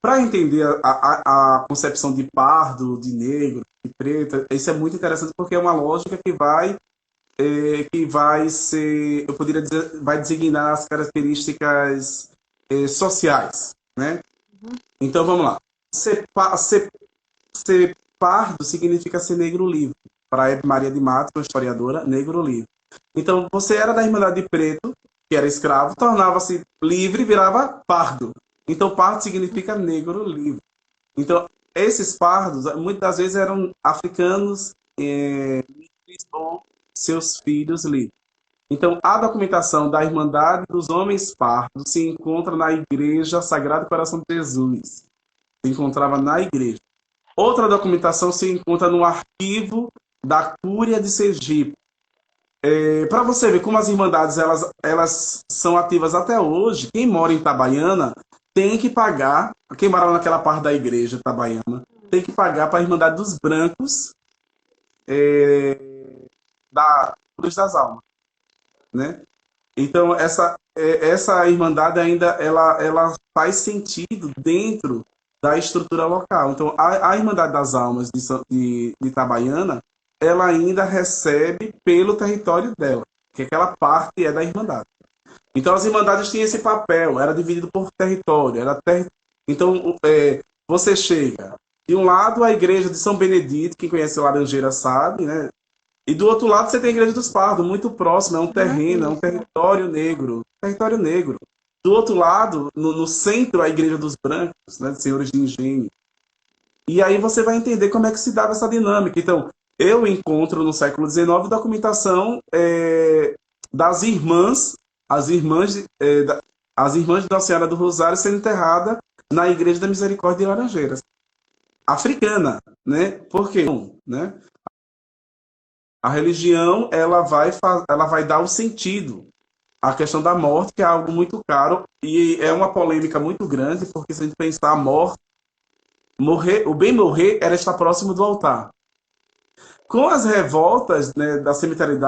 Para entender a concepção de pardo, de negro, de preto, isso é muito interessante porque é uma lógica que vai ser, eu poderia dizer, vai designar as características sociais, né? Uhum. Então vamos lá. Ser pardo significa ser negro livre. Para Hebe Maria de Matos, uma historiadora, negro livre. Então você era da Irmandade de Preto, que era escravo, tornava-se livre e virava pardo. Então pardo significa negro livre. Então esses pardos, muitas das vezes eram africanos ou seus filhos livres. Então, a documentação da Irmandade dos Homens Pardos se encontra na Igreja Sagrado Coração de Jesus. Se encontrava na igreja. Outra documentação se encontra no arquivo da Cúria de Sergipe. Para você ver como as Irmandades elas são ativas até hoje, quem mora em Itabaiana tem que pagar, quem mora naquela parte da igreja Itabaiana, tem que pagar para a Irmandade dos Brancos da Cruz das Almas, né? Então, essa irmandade ainda ela faz sentido dentro da estrutura local. Então, a Irmandade das Almas de Itabaiana, ela ainda recebe pelo território dela, que aquela parte é da Irmandade. Então, as Irmandades tinham esse papel, era dividido por território. Então, você chega, de um lado, a igreja de São Benedito, quem conhece Laranjeira sabe, né? E do outro lado você tem a Igreja dos Pardos, muito próximo, é um terreno, é um território negro. Território negro. Do outro lado, no centro, a Igreja dos Brancos, né, de Senhores de Engenho. E aí você vai entender como é que se dava essa dinâmica. Então, eu encontro no século XIX documentação das irmãs, as irmãs de Nossa Senhora do Rosário sendo enterradas na Igreja da Misericórdia de Laranjeiras. Africana, né? Por quê? Né? A religião ela vai dar o sentido à questão da morte, que é algo muito caro e é uma polêmica muito grande, porque se a gente pensar a morte, o bem morrer era estar próximo do altar. Com as revoltas, né, da cemitério,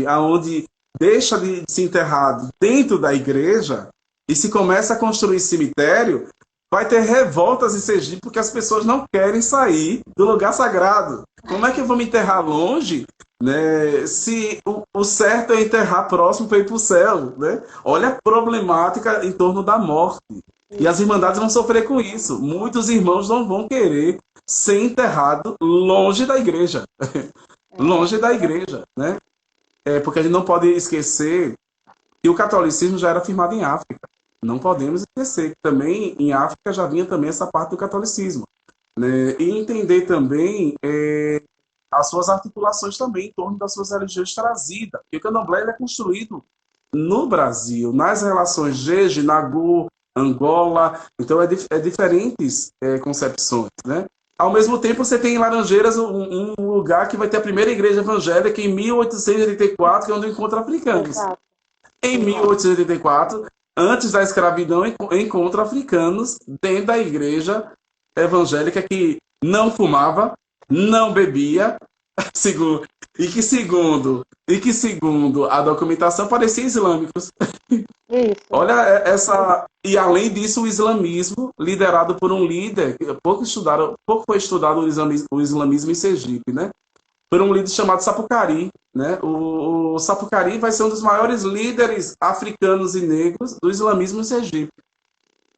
aonde deixa de se enterrado dentro da igreja e se começa a construir cemitério, vai ter revoltas em Sergipe porque as pessoas não querem sair do lugar sagrado. Como é que eu vou me enterrar longe né? Se o certo é enterrar próximo para ir para o céu, né? Olha a problemática em torno da morte. E as Isso irmandades vão mesmo. sofrer com isso. Muitos irmãos não vão querer ser enterrado longe da igreja, longe da igreja, né? Porque a gente não pode esquecer que o catolicismo já era firmado em África. Não podemos esquecer que também em África já vinha também essa parte do catolicismo, né? E entender também as suas articulações também em torno das suas religiões trazidas. Porque o candomblé ele é construído no Brasil, nas relações Jeje, Nagô, Angola, então é diferentes concepções, né? Ao mesmo tempo, você tem em Laranjeiras um lugar que vai ter a primeira igreja evangélica em 1884, que é onde encontra africanos. Exato, Em exato. 1884, antes da escravidão, encontra africanos dentro da igreja evangélica que não fumava, não bebia, segundo, e que segundo a documentação pareciam islâmicos. Isso. Olha essa e além disso o islamismo liderado por um líder que pouco foi estudado o islamismo em Sergipe, né? Por um líder chamado Sapucari, né? O Sapucari vai ser um dos maiores líderes africanos e negros do islamismo em Sergipe,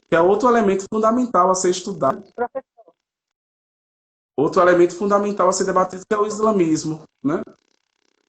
que é outro elemento fundamental a ser estudado, Professor, outro elemento fundamental a ser debatido que é o islamismo, né?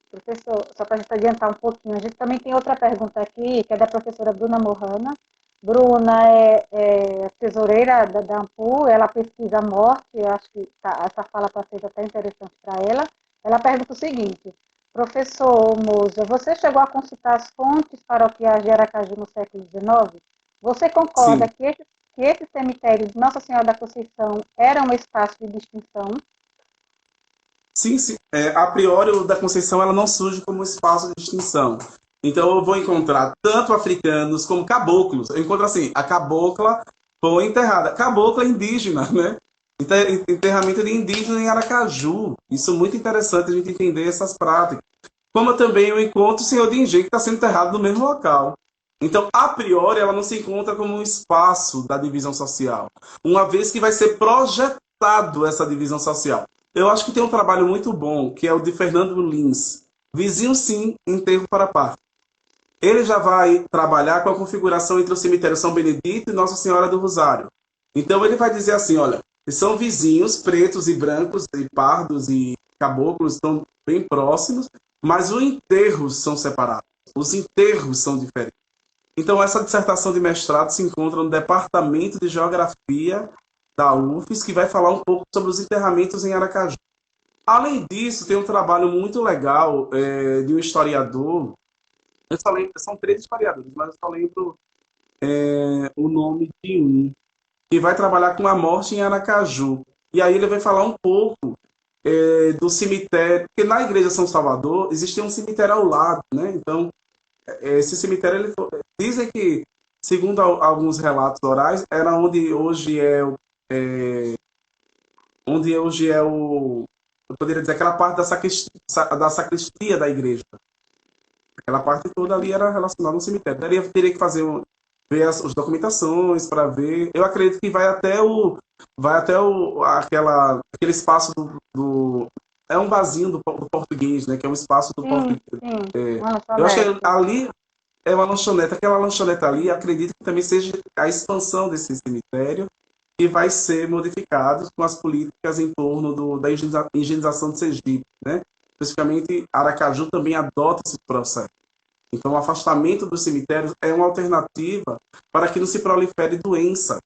professor, só para a gente adiantar um pouquinho, a gente também tem outra pergunta aqui, que é da professora Bruna Morrana. Bruna é tesoureira da AMPU, ela pesquisa a morte, eu acho que essa fala está sendo até interessante para ela. Ela pergunta o seguinte: professor Moza, você chegou a consultar as fontes paroquiais de Aracaju no século XIX? Você concorda Sim, que esse cemitério de Nossa Senhora da Conceição era um espaço de distinção? sim, sim. A priori, o da Conceição ela não surge como espaço de distinção. Então, eu vou encontrar tanto africanos como caboclos. Eu encontro assim, a cabocla foi enterrada. Cabocla é indígena, né? Enterramento de indígena em Aracaju. Isso é muito interessante a gente entender essas práticas. Como também eu encontro o senhor de engenho que está sendo enterrado no mesmo local. Então, a priori, ela não se encontra como um espaço da divisão social, uma vez que vai ser projetado essa divisão social. Eu acho que tem um trabalho muito bom, que é o de Fernando Lins, Vizinho Sim, Enterro para Par. Ele já vai trabalhar com a configuração entre o cemitério São Benedito e Nossa Senhora do Rosário. Então ele vai dizer assim, olha, são vizinhos pretos e brancos e pardos e caboclos estão bem próximos, mas os enterros são separados. Os enterros são diferentes. Então essa dissertação de mestrado se encontra no Departamento de Geografia da UFES, que vai falar um pouco sobre os enterramentos em Aracaju. Além disso, tem um trabalho muito legal de um historiador. Eu só lembro, são três historiadores, mas eu só lembro o nome de um, que vai trabalhar com a morte em Aracaju. E aí ele vai falar um pouco do cemitério, porque na Igreja São Salvador existe um cemitério ao lado, né? Então, esse cemitério, dizem que, segundo alguns relatos orais, era onde hoje é o, eu poderia dizer, aquela parte da sacristia da igreja. Aquela parte toda ali era relacionada ao cemitério. Teria que ver as documentações para ver. Eu acredito que aquele espaço é um vasinho do português, né? Que é um espaço do Sim, português. sim, É, uma eu acho que lanchonete. ali é uma lanchonete. Aquela lanchonete ali, acredito que também seja a expansão desse cemitério que vai ser modificado com as políticas em torno da higienização de Sergipe, né? Especificamente, Aracaju também adota esse processo. Então, o afastamento dos cemitérios é uma alternativa para que não se prolifere doença.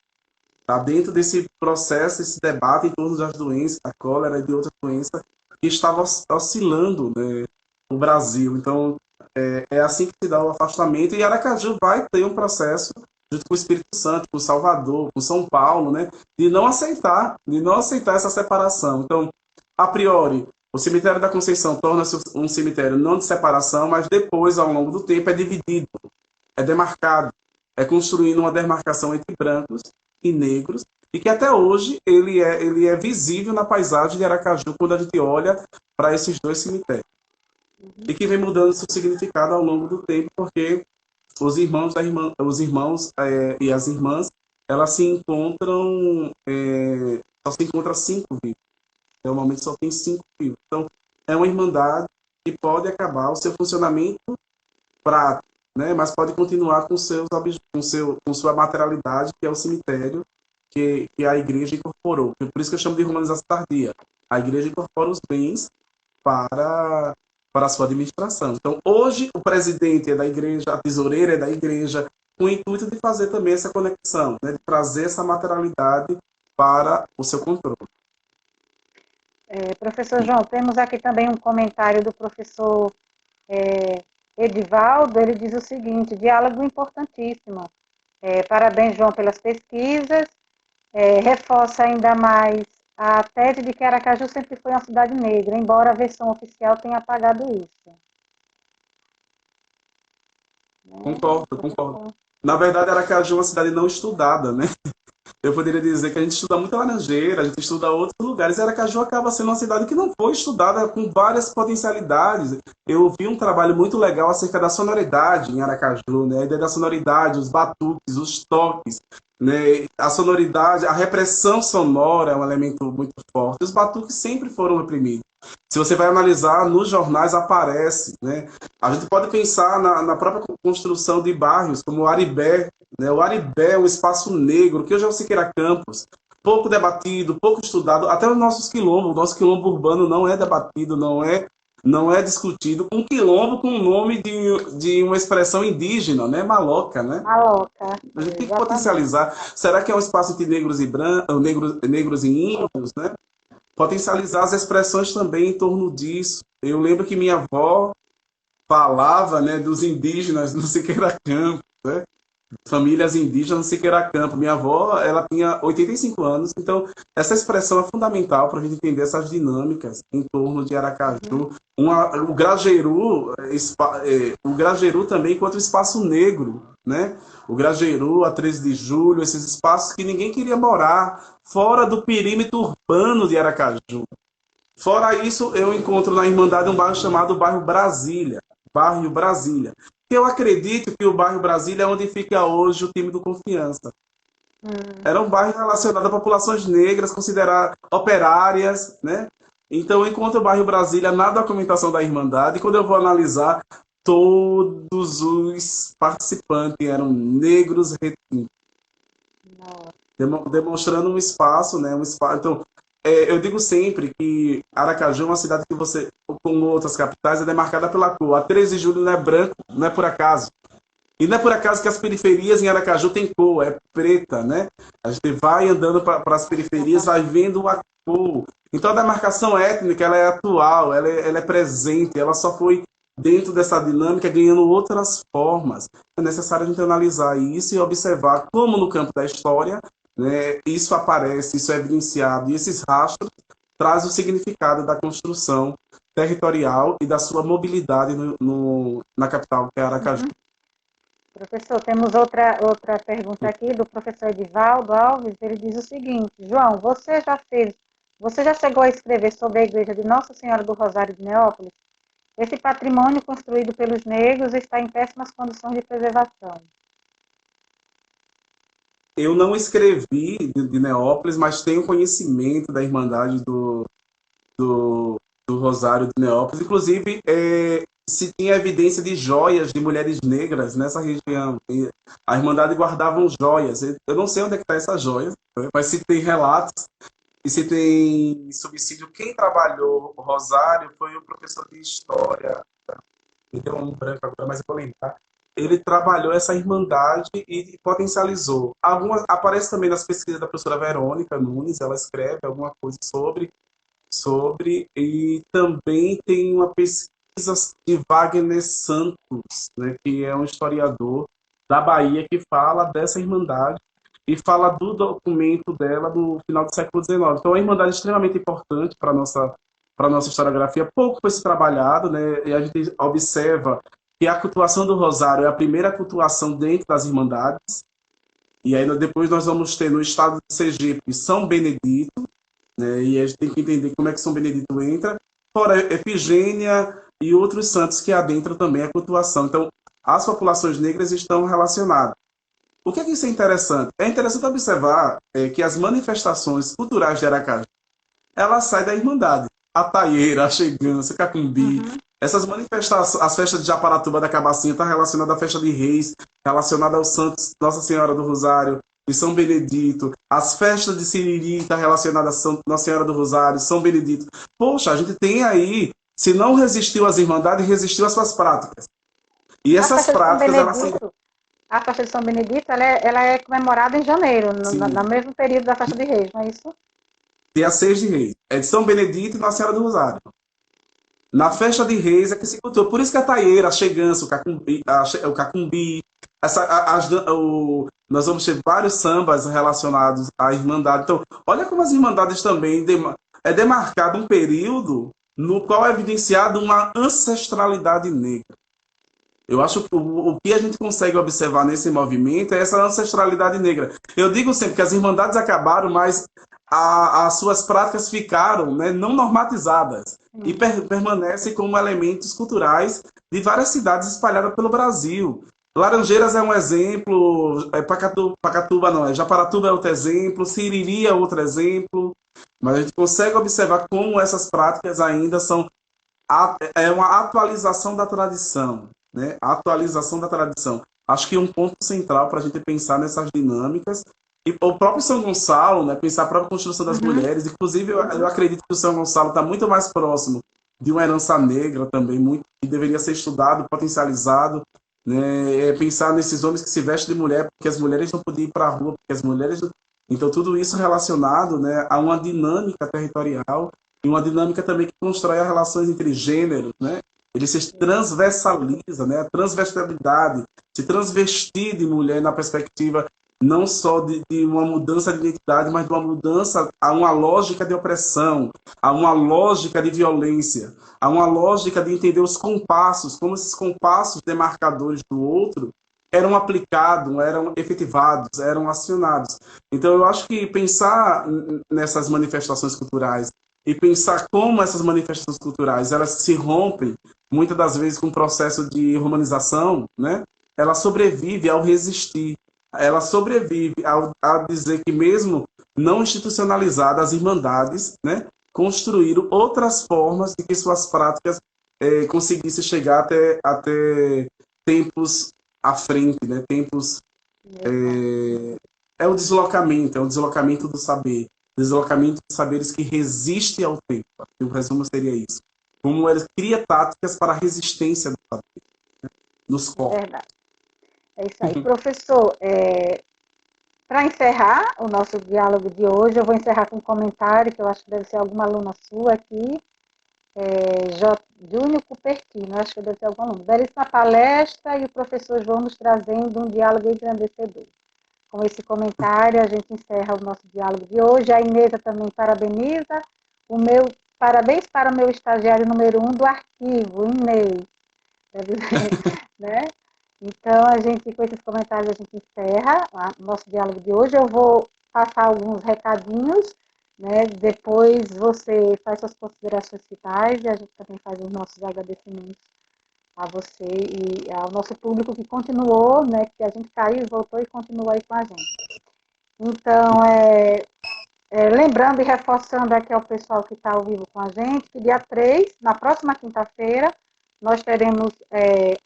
Tá? Dentro desse processo, esse debate em torno das doenças, da cólera e de outras doenças, que estava oscilando, né, no Brasil. Então, é assim que se dá o afastamento. E Aracaju vai ter um processo, junto com o Espírito Santo, com Salvador, com São Paulo, né, de não aceitar essa separação. Então, a priori, o cemitério da Conceição torna-se um cemitério não de separação, mas depois, ao longo do tempo, é dividido, é demarcado, é construindo uma demarcação entre brancos e negros, e que até hoje ele é visível na paisagem de Aracaju quando a gente olha para esses dois cemitérios. E que vem mudando seu significado ao longo do tempo, porque os irmãos e as irmãs, elas se encontram, só se encontra cinco vivos. Normalmente só tem cinco vivos. Então, é uma irmandade e pode acabar o seu funcionamento prático, né? Mas pode continuar com com sua materialidade, que é o cemitério que a igreja incorporou. Por isso que eu chamo de romanização tardia. A igreja incorpora os bens para, para a sua administração. Então, hoje, o presidente é da igreja, a tesoureira é da igreja, com o intuito de fazer também essa conexão, né? De trazer essa materialidade para o seu controle. Professor João, temos aqui também um comentário do professor Edivaldo. Ele diz o seguinte: diálogo importantíssimo. Parabéns, João, pelas pesquisas. Reforça ainda mais a tese de que Aracaju sempre foi uma cidade negra, embora a versão oficial tenha apagado isso. Concordo. Na verdade, Aracaju é uma cidade não estudada, né? Eu poderia dizer que a gente estuda muita Laranjeira, a gente estuda outros lugares, e Aracaju acaba sendo uma cidade que não foi estudada, com várias potencialidades. Eu vi um trabalho muito legal acerca da sonoridade em Aracaju, né? A ideia da sonoridade, os batuques, os toques, né? A sonoridade, a repressão sonora é um elemento muito forte. Os batuques sempre foram reprimidos. Se você vai analisar, nos jornais aparece, né? A gente pode pensar na própria construção de bairros, como o Aribé, né? O Aribé é um espaço negro, que hoje é o Siqueira Campos, pouco debatido, pouco estudado, até os nossos quilombos. O nosso quilombo urbano não é debatido, não é discutido. Um quilombo com o nome de uma expressão indígena, né? Maloca, né? Maloca. A gente tem que potencializar. Será que é um espaço entre negros e brancos, negros e índios, né? Potencializar as expressões também em torno disso. Eu lembro que minha avó falava, né, dos indígenas no Siqueira Campos, né? Famílias indígenas no Siqueira Campos. Minha avó, ela tinha 85 anos, então essa expressão é fundamental para a gente entender essas dinâmicas em torno de Aracaju. O Grajeru também enquanto espaço negro, né? O Grajeru, a 13 de julho, esses espaços que ninguém queria morar fora do perímetro urbano de Aracaju. Fora isso, eu encontro na Irmandade um bairro chamado Bairro Brasília. Bairro Brasília. Eu acredito que o bairro Brasília é onde fica hoje o time do Confiança. Era um bairro relacionado a populações negras, consideradas operárias, né? Então, eu encontro o bairro Brasília na documentação da Irmandade, e quando eu vou analisar, todos os participantes eram negros retintos. Demonstrando um espaço, né? Um espaço. Então, eu digo sempre que Aracaju é uma cidade que você, como outras capitais, é demarcada pela cor. A 13 de julho não é branco, não é por acaso. E não é por acaso que as periferias em Aracaju têm cor, é preta, né? A gente vai andando para as periferias, vai vendo a cor. Então a demarcação étnica, ela é atual, ela é presente, ela só foi dentro dessa dinâmica ganhando outras formas. É necessário a gente analisar isso e observar como no campo da história, né, isso aparece, isso é evidenciado, e esses rastros trazem o significado da construção territorial e da sua mobilidade na capital, que é Aracaju. Professor, temos outra pergunta aqui do professor Edivaldo Alves. Ele diz o seguinte: João, você já chegou a escrever sobre a igreja de Nossa Senhora do Rosário de Neópolis? Esse patrimônio construído pelos negros está em péssimas condições de preservação. Eu não escrevi de Neópolis, mas tenho conhecimento da Irmandade do Rosário de Neópolis. Inclusive, se tinha evidência de joias de mulheres negras nessa região. A Irmandade guardava joias. Eu não sei onde é que está essas joias, mas se tem relatos e se tem subsídio. Quem trabalhou o Rosário foi o professor de História. Me deu um branco agora, mas eu vou lembrar. Ele trabalhou essa irmandade e potencializou. Aparece também nas pesquisas da professora Verônica Nunes, ela escreve alguma coisa sobre, e também tem uma pesquisa de Wagner Santos, né, que é um historiador da Bahia, que fala dessa irmandade e fala do documento dela no final do século XIX. Então, é uma irmandade extremamente importante para a nossa historiografia. Pouco foi se trabalhado, né, e a gente observa que a cultuação do Rosário é a primeira cultuação dentro das Irmandades, e aí depois nós vamos ter no estado de Sergipe São Benedito, né, e a gente tem que entender como é que São Benedito entra, fora Efigênia e outros santos que adentram também a cultuação. Então, as populações negras estão relacionadas. O que é que isso é interessante? É interessante observar que as manifestações culturais de Aracaju, ela sai da Irmandade. A taieira, a chegança, Cacumbi, Essas manifestações, as festas de Japaratuba da Cabacinha está relacionada à festa de Reis, relacionada aos santos Nossa Senhora do Rosário e São Benedito. As festas de Siriri está relacionada a Nossa Senhora do Rosário, São Benedito. Poxa, a gente tem aí, se não resistiu às irmandades, resistiu às suas práticas. E A essas festa de São práticas, elas são... Benedito, a festa de São Benedito, ela é comemorada em janeiro, no Sim, mesmo período da festa de Reis, não é isso? dia 6 de Reis. É de São Benedito e Nossa Senhora do Rosário. Na festa de Reis é que se cultua. Por isso que a taieira, a chegança, o cacumbi, nós vamos ter vários sambas relacionados à Irmandade. Então, olha como as Irmandades também é demarcado um período no qual é evidenciado uma ancestralidade negra. Eu acho que o que a gente consegue observar nesse movimento é essa ancestralidade negra. Eu digo sempre que as Irmandades acabaram, mas as suas práticas ficaram, né, não normatizadas e permanecem como elementos culturais de várias cidades espalhadas pelo Brasil. Laranjeiras é um exemplo, Pacatuba não, Japaratuba é outro exemplo, Siriri é outro exemplo, mas a gente consegue observar como essas práticas ainda são uma atualização da tradição, né? A atualização da tradição. Acho que é um ponto central para a gente pensar nessas dinâmicas. E o próprio São Gonçalo, né? Pensar a própria construção das mulheres. Inclusive, eu acredito que o São Gonçalo está muito mais próximo de uma herança negra também, muito que deveria ser estudado, potencializado. Né? Pensar nesses homens que se vestem de mulher, porque as mulheres não podiam ir para a rua, porque as mulheres. Então, tudo isso relacionado, né, a uma dinâmica territorial e uma dinâmica também que constrói as relações entre gêneros, né? Ele se transversaliza, né? A transversalidade, se transvestir de mulher na perspectiva não só de uma mudança de identidade, mas de uma mudança a uma lógica de opressão, a uma lógica de violência, a uma lógica de entender os compassos, como esses compassos demarcadores do outro eram aplicados, eram efetivados, eram acionados. Então, eu acho que pensar nessas manifestações culturais e pensar como essas manifestações culturais elas se rompem muitas das vezes com o processo de romanização, né? Ela sobrevive ao resistir, ela sobrevive a dizer que mesmo não institucionalizadas as irmandades, né, construíram outras formas de que suas práticas conseguissem chegar até tempos à frente, né? Tempos é o deslocamento do saber, deslocamento de saberes que resiste ao tempo. O resumo seria isso. Como ele cria táticas para a resistência do saber, né, dos corpos. Verdade. É isso aí. Professor, para encerrar o nosso diálogo de hoje, eu vou encerrar com um comentário que eu acho que deve ser alguma aluna sua aqui, Júnior Cupertino, acho que deve ser algum aluno. Belíssima palestra e o professor João nos trazendo um diálogo engrandecedor. Com esse comentário, a gente encerra o nosso diálogo de hoje. A Inêsa também parabeniza. Parabéns para o meu estagiário número 1 do arquivo, Inês. Né? Então, com esses comentários, a gente encerra o nosso diálogo de hoje. Eu vou passar alguns recadinhos, né? Depois você faz suas considerações finais e a gente também faz os nossos agradecimentos a você e ao nosso público que continuou, né? Que a gente caiu, voltou e continua aí com a gente. Então, lembrando e reforçando aqui ao pessoal que está ao vivo com a gente, que dia 3, na próxima quinta-feira, nós teremos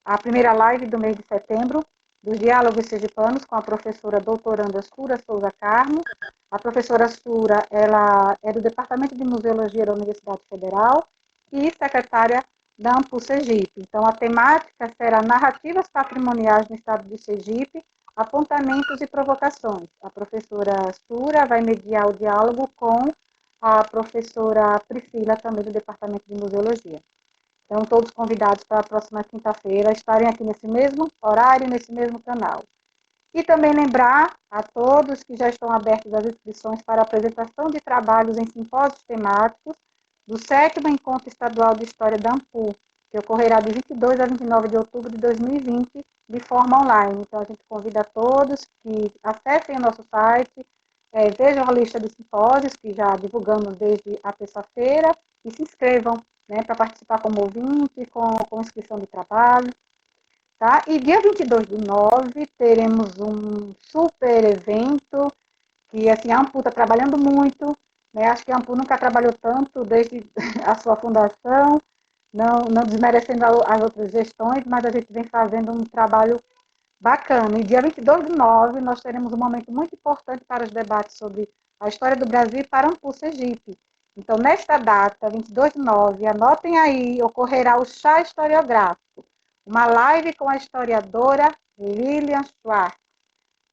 a primeira live do mês de setembro, dos Diálogos Sergipanos, com a professora doutoranda Sura Souza Carmo. A professora Sura, ela é do Departamento de Museologia da Universidade Federal e secretária da Ampu Sergipe. Então, a temática será Narrativas Patrimoniais no Estado de Sergipe, Apontamentos e Provocações. A professora Sura vai mediar o diálogo com a professora Priscila, também do Departamento de Museologia. Então, todos convidados para a próxima quinta-feira estarem aqui nesse mesmo horário, nesse mesmo canal. E também lembrar a todos que já estão abertas as inscrições para a apresentação de trabalhos em simpósios temáticos do 7º Encontro Estadual de História da Ampu, que ocorrerá de 22 a 29 de outubro de 2020, de forma online. Então, a gente convida a todos que acessem o nosso site, vejam a lista de simpósios, que já divulgamos desde a terça-feira, e se inscrevam, né, para participar como ouvinte, com inscrição de trabalho. Tá? E dia 22/9 teremos um super evento, que assim, a Ampu está trabalhando muito, né? Acho que a Ampu nunca trabalhou tanto desde a sua fundação, não desmerecendo as outras gestões, mas a gente vem fazendo um trabalho bacana. E dia 22/9, nós teremos um momento muito importante para os debates sobre a história do Brasil e Parampu, Sergipe. Então, nesta data, 22/9, anotem aí, ocorrerá o chá historiográfico, uma live com a historiadora Lilian Schwartz,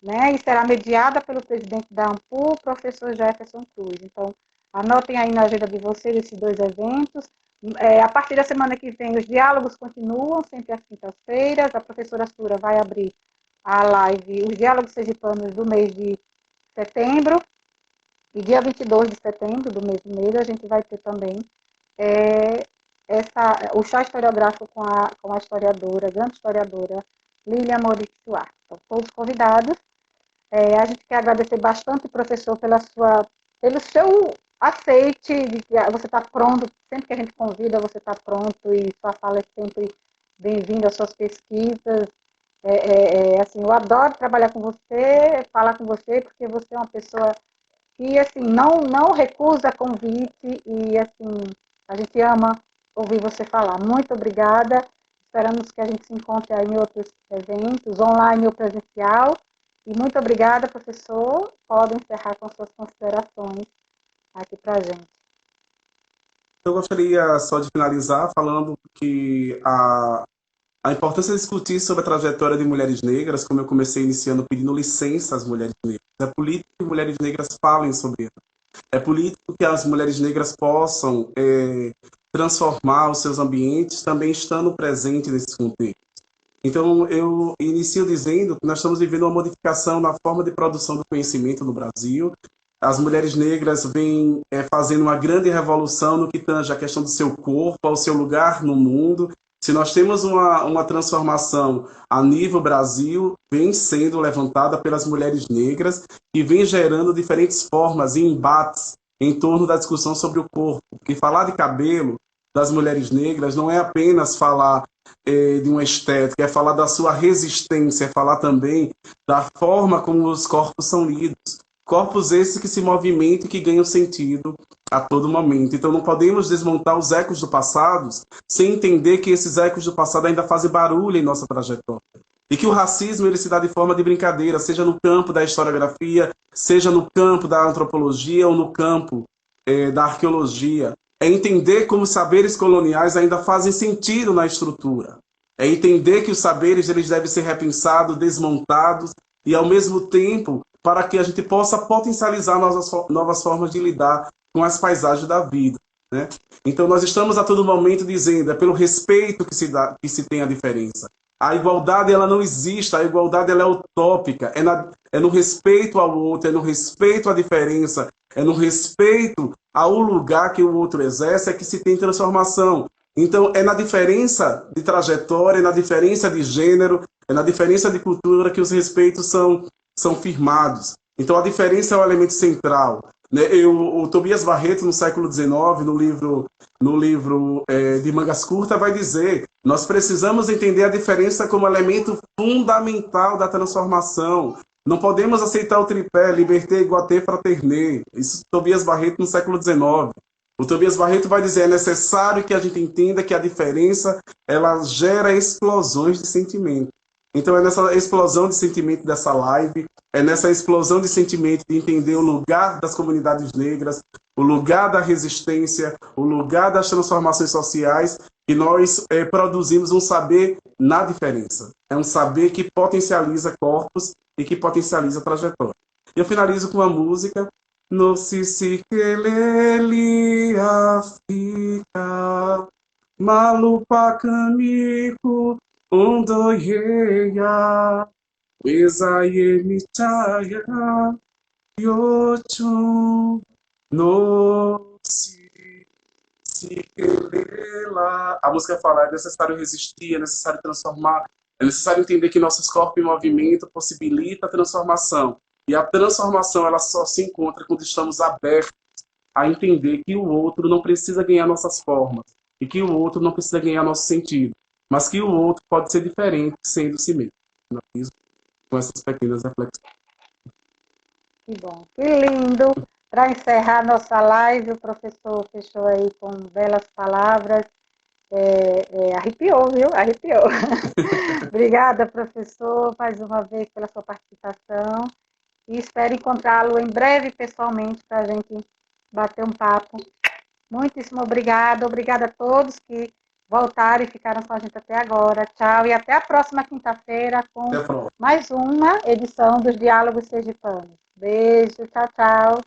né? E será mediada pelo presidente da AMPU, professor Jefferson Cruz. Então, anotem aí na agenda de vocês esses dois eventos. A partir da semana que vem, os diálogos continuam, sempre às quintas-feiras. A professora Sura vai abrir a live, os diálogos sergipanos do mês de setembro. E dia 22 de setembro do mesmo mês, a gente vai ter também o chá historiográfico com a historiadora, grande historiadora, Lilian Moritz Schwartz. Então, todos convidados. A gente quer agradecer bastante, professor, pelo seu aceite, de que você está pronto, sempre que a gente convida, você está pronto, e sua fala é sempre bem-vinda às suas pesquisas. Assim, eu adoro trabalhar com você, falar com você, porque você é uma pessoa que, assim, não recusa convite, e, assim, a gente ama ouvir você falar. Muito obrigada. Esperamos que a gente se encontre aí em outros eventos, online ou presencial. E muito obrigada, professor. Pode encerrar com suas considerações aqui para a gente. Eu gostaria só de finalizar falando que a importância de discutir sobre a trajetória de mulheres negras, como eu comecei iniciando pedindo licença às mulheres negras. É político que mulheres negras falem sobre ela. É político que as mulheres negras possam transformar os seus ambientes, também estando presentes nesse contexto. Então, eu inicio dizendo que nós estamos vivendo uma modificação na forma de produção do conhecimento no Brasil. As mulheres negras vêm fazendo uma grande revolução no que tange a questão do seu corpo, ao seu lugar no mundo. Se nós temos uma transformação a nível Brasil, vem sendo levantada pelas mulheres negras e vem gerando diferentes formas e embates em torno da discussão sobre o corpo. Porque falar de cabelo das mulheres negras não é apenas falar de uma estética, é falar da sua resistência, é falar também da forma como os corpos são lidos. Corpos esses que se movimentam e que ganham sentido a todo momento. Então não podemos desmontar os ecos do passado sem entender que esses ecos do passado ainda fazem barulho em nossa trajetória. E que o racismo ele se dá de forma de brincadeira, seja no campo da historiografia, seja no campo da antropologia ou no campo da arqueologia. É entender como os saberes coloniais ainda fazem sentido na estrutura. É entender que os saberes eles devem ser repensados, desmontados e, ao mesmo tempo, para que a gente possa potencializar novas formas de lidar com as paisagens da vida, né? Então, nós estamos a todo momento dizendo, é pelo respeito que se tem a diferença. A igualdade ela não existe, a igualdade ela é utópica, é no respeito ao outro, é no respeito à diferença, é no respeito ao lugar que o outro exerce, é que se tem transformação. Então, é na diferença de trajetória, é na diferença de gênero, é na diferença de cultura que os respeitos são firmados. Então, a diferença é o elemento central. Né? O Tobias Barreto, no século XIX, no livro de Mangas Curtas, vai dizer: nós precisamos entender a diferença como elemento fundamental da transformação. Não podemos aceitar o tripé liberté, iguaté, fraternê. Isso Tobias Barreto no século XIX. O Tobias Barreto vai dizer: é necessário que a gente entenda que a diferença ela gera explosões de sentimento. Então é nessa explosão de sentimento dessa live, é nessa explosão de sentimento de entender o lugar das comunidades negras, o lugar da resistência, o lugar das transformações sociais, que nós produzimos um saber na diferença. É um saber que potencializa corpos e que potencializa trajetória. E eu finalizo com uma música. No Sisikeleli Africa, Malupa Kaniko, Ondoyeya, Wezaye Michaya, Yochun, no Sikelela. A música fala: é necessário resistir, é necessário transformar, é necessário entender que nossos corpos em movimento possibilita a transformação. E a transformação ela só se encontra quando estamos abertos a entender que o outro não precisa ganhar nossas formas e que o outro não precisa ganhar nosso sentido, mas que o outro pode ser diferente sendo si mesmo. Com essas pequenas reflexões. Que bom, que lindo. Para encerrar nossa live, o professor fechou aí com belas palavras. Arrepiou, viu? Arrepiou. Obrigada, professor, mais uma vez pela sua participação. E espero encontrá-lo em breve pessoalmente para a gente bater um papo. Muitíssimo obrigada. Obrigada a todos que voltaram e ficaram com a gente até agora. Tchau e até a próxima quinta-feira com mais uma edição dos Diálogos Sergipanos. Beijo, tchau, tchau.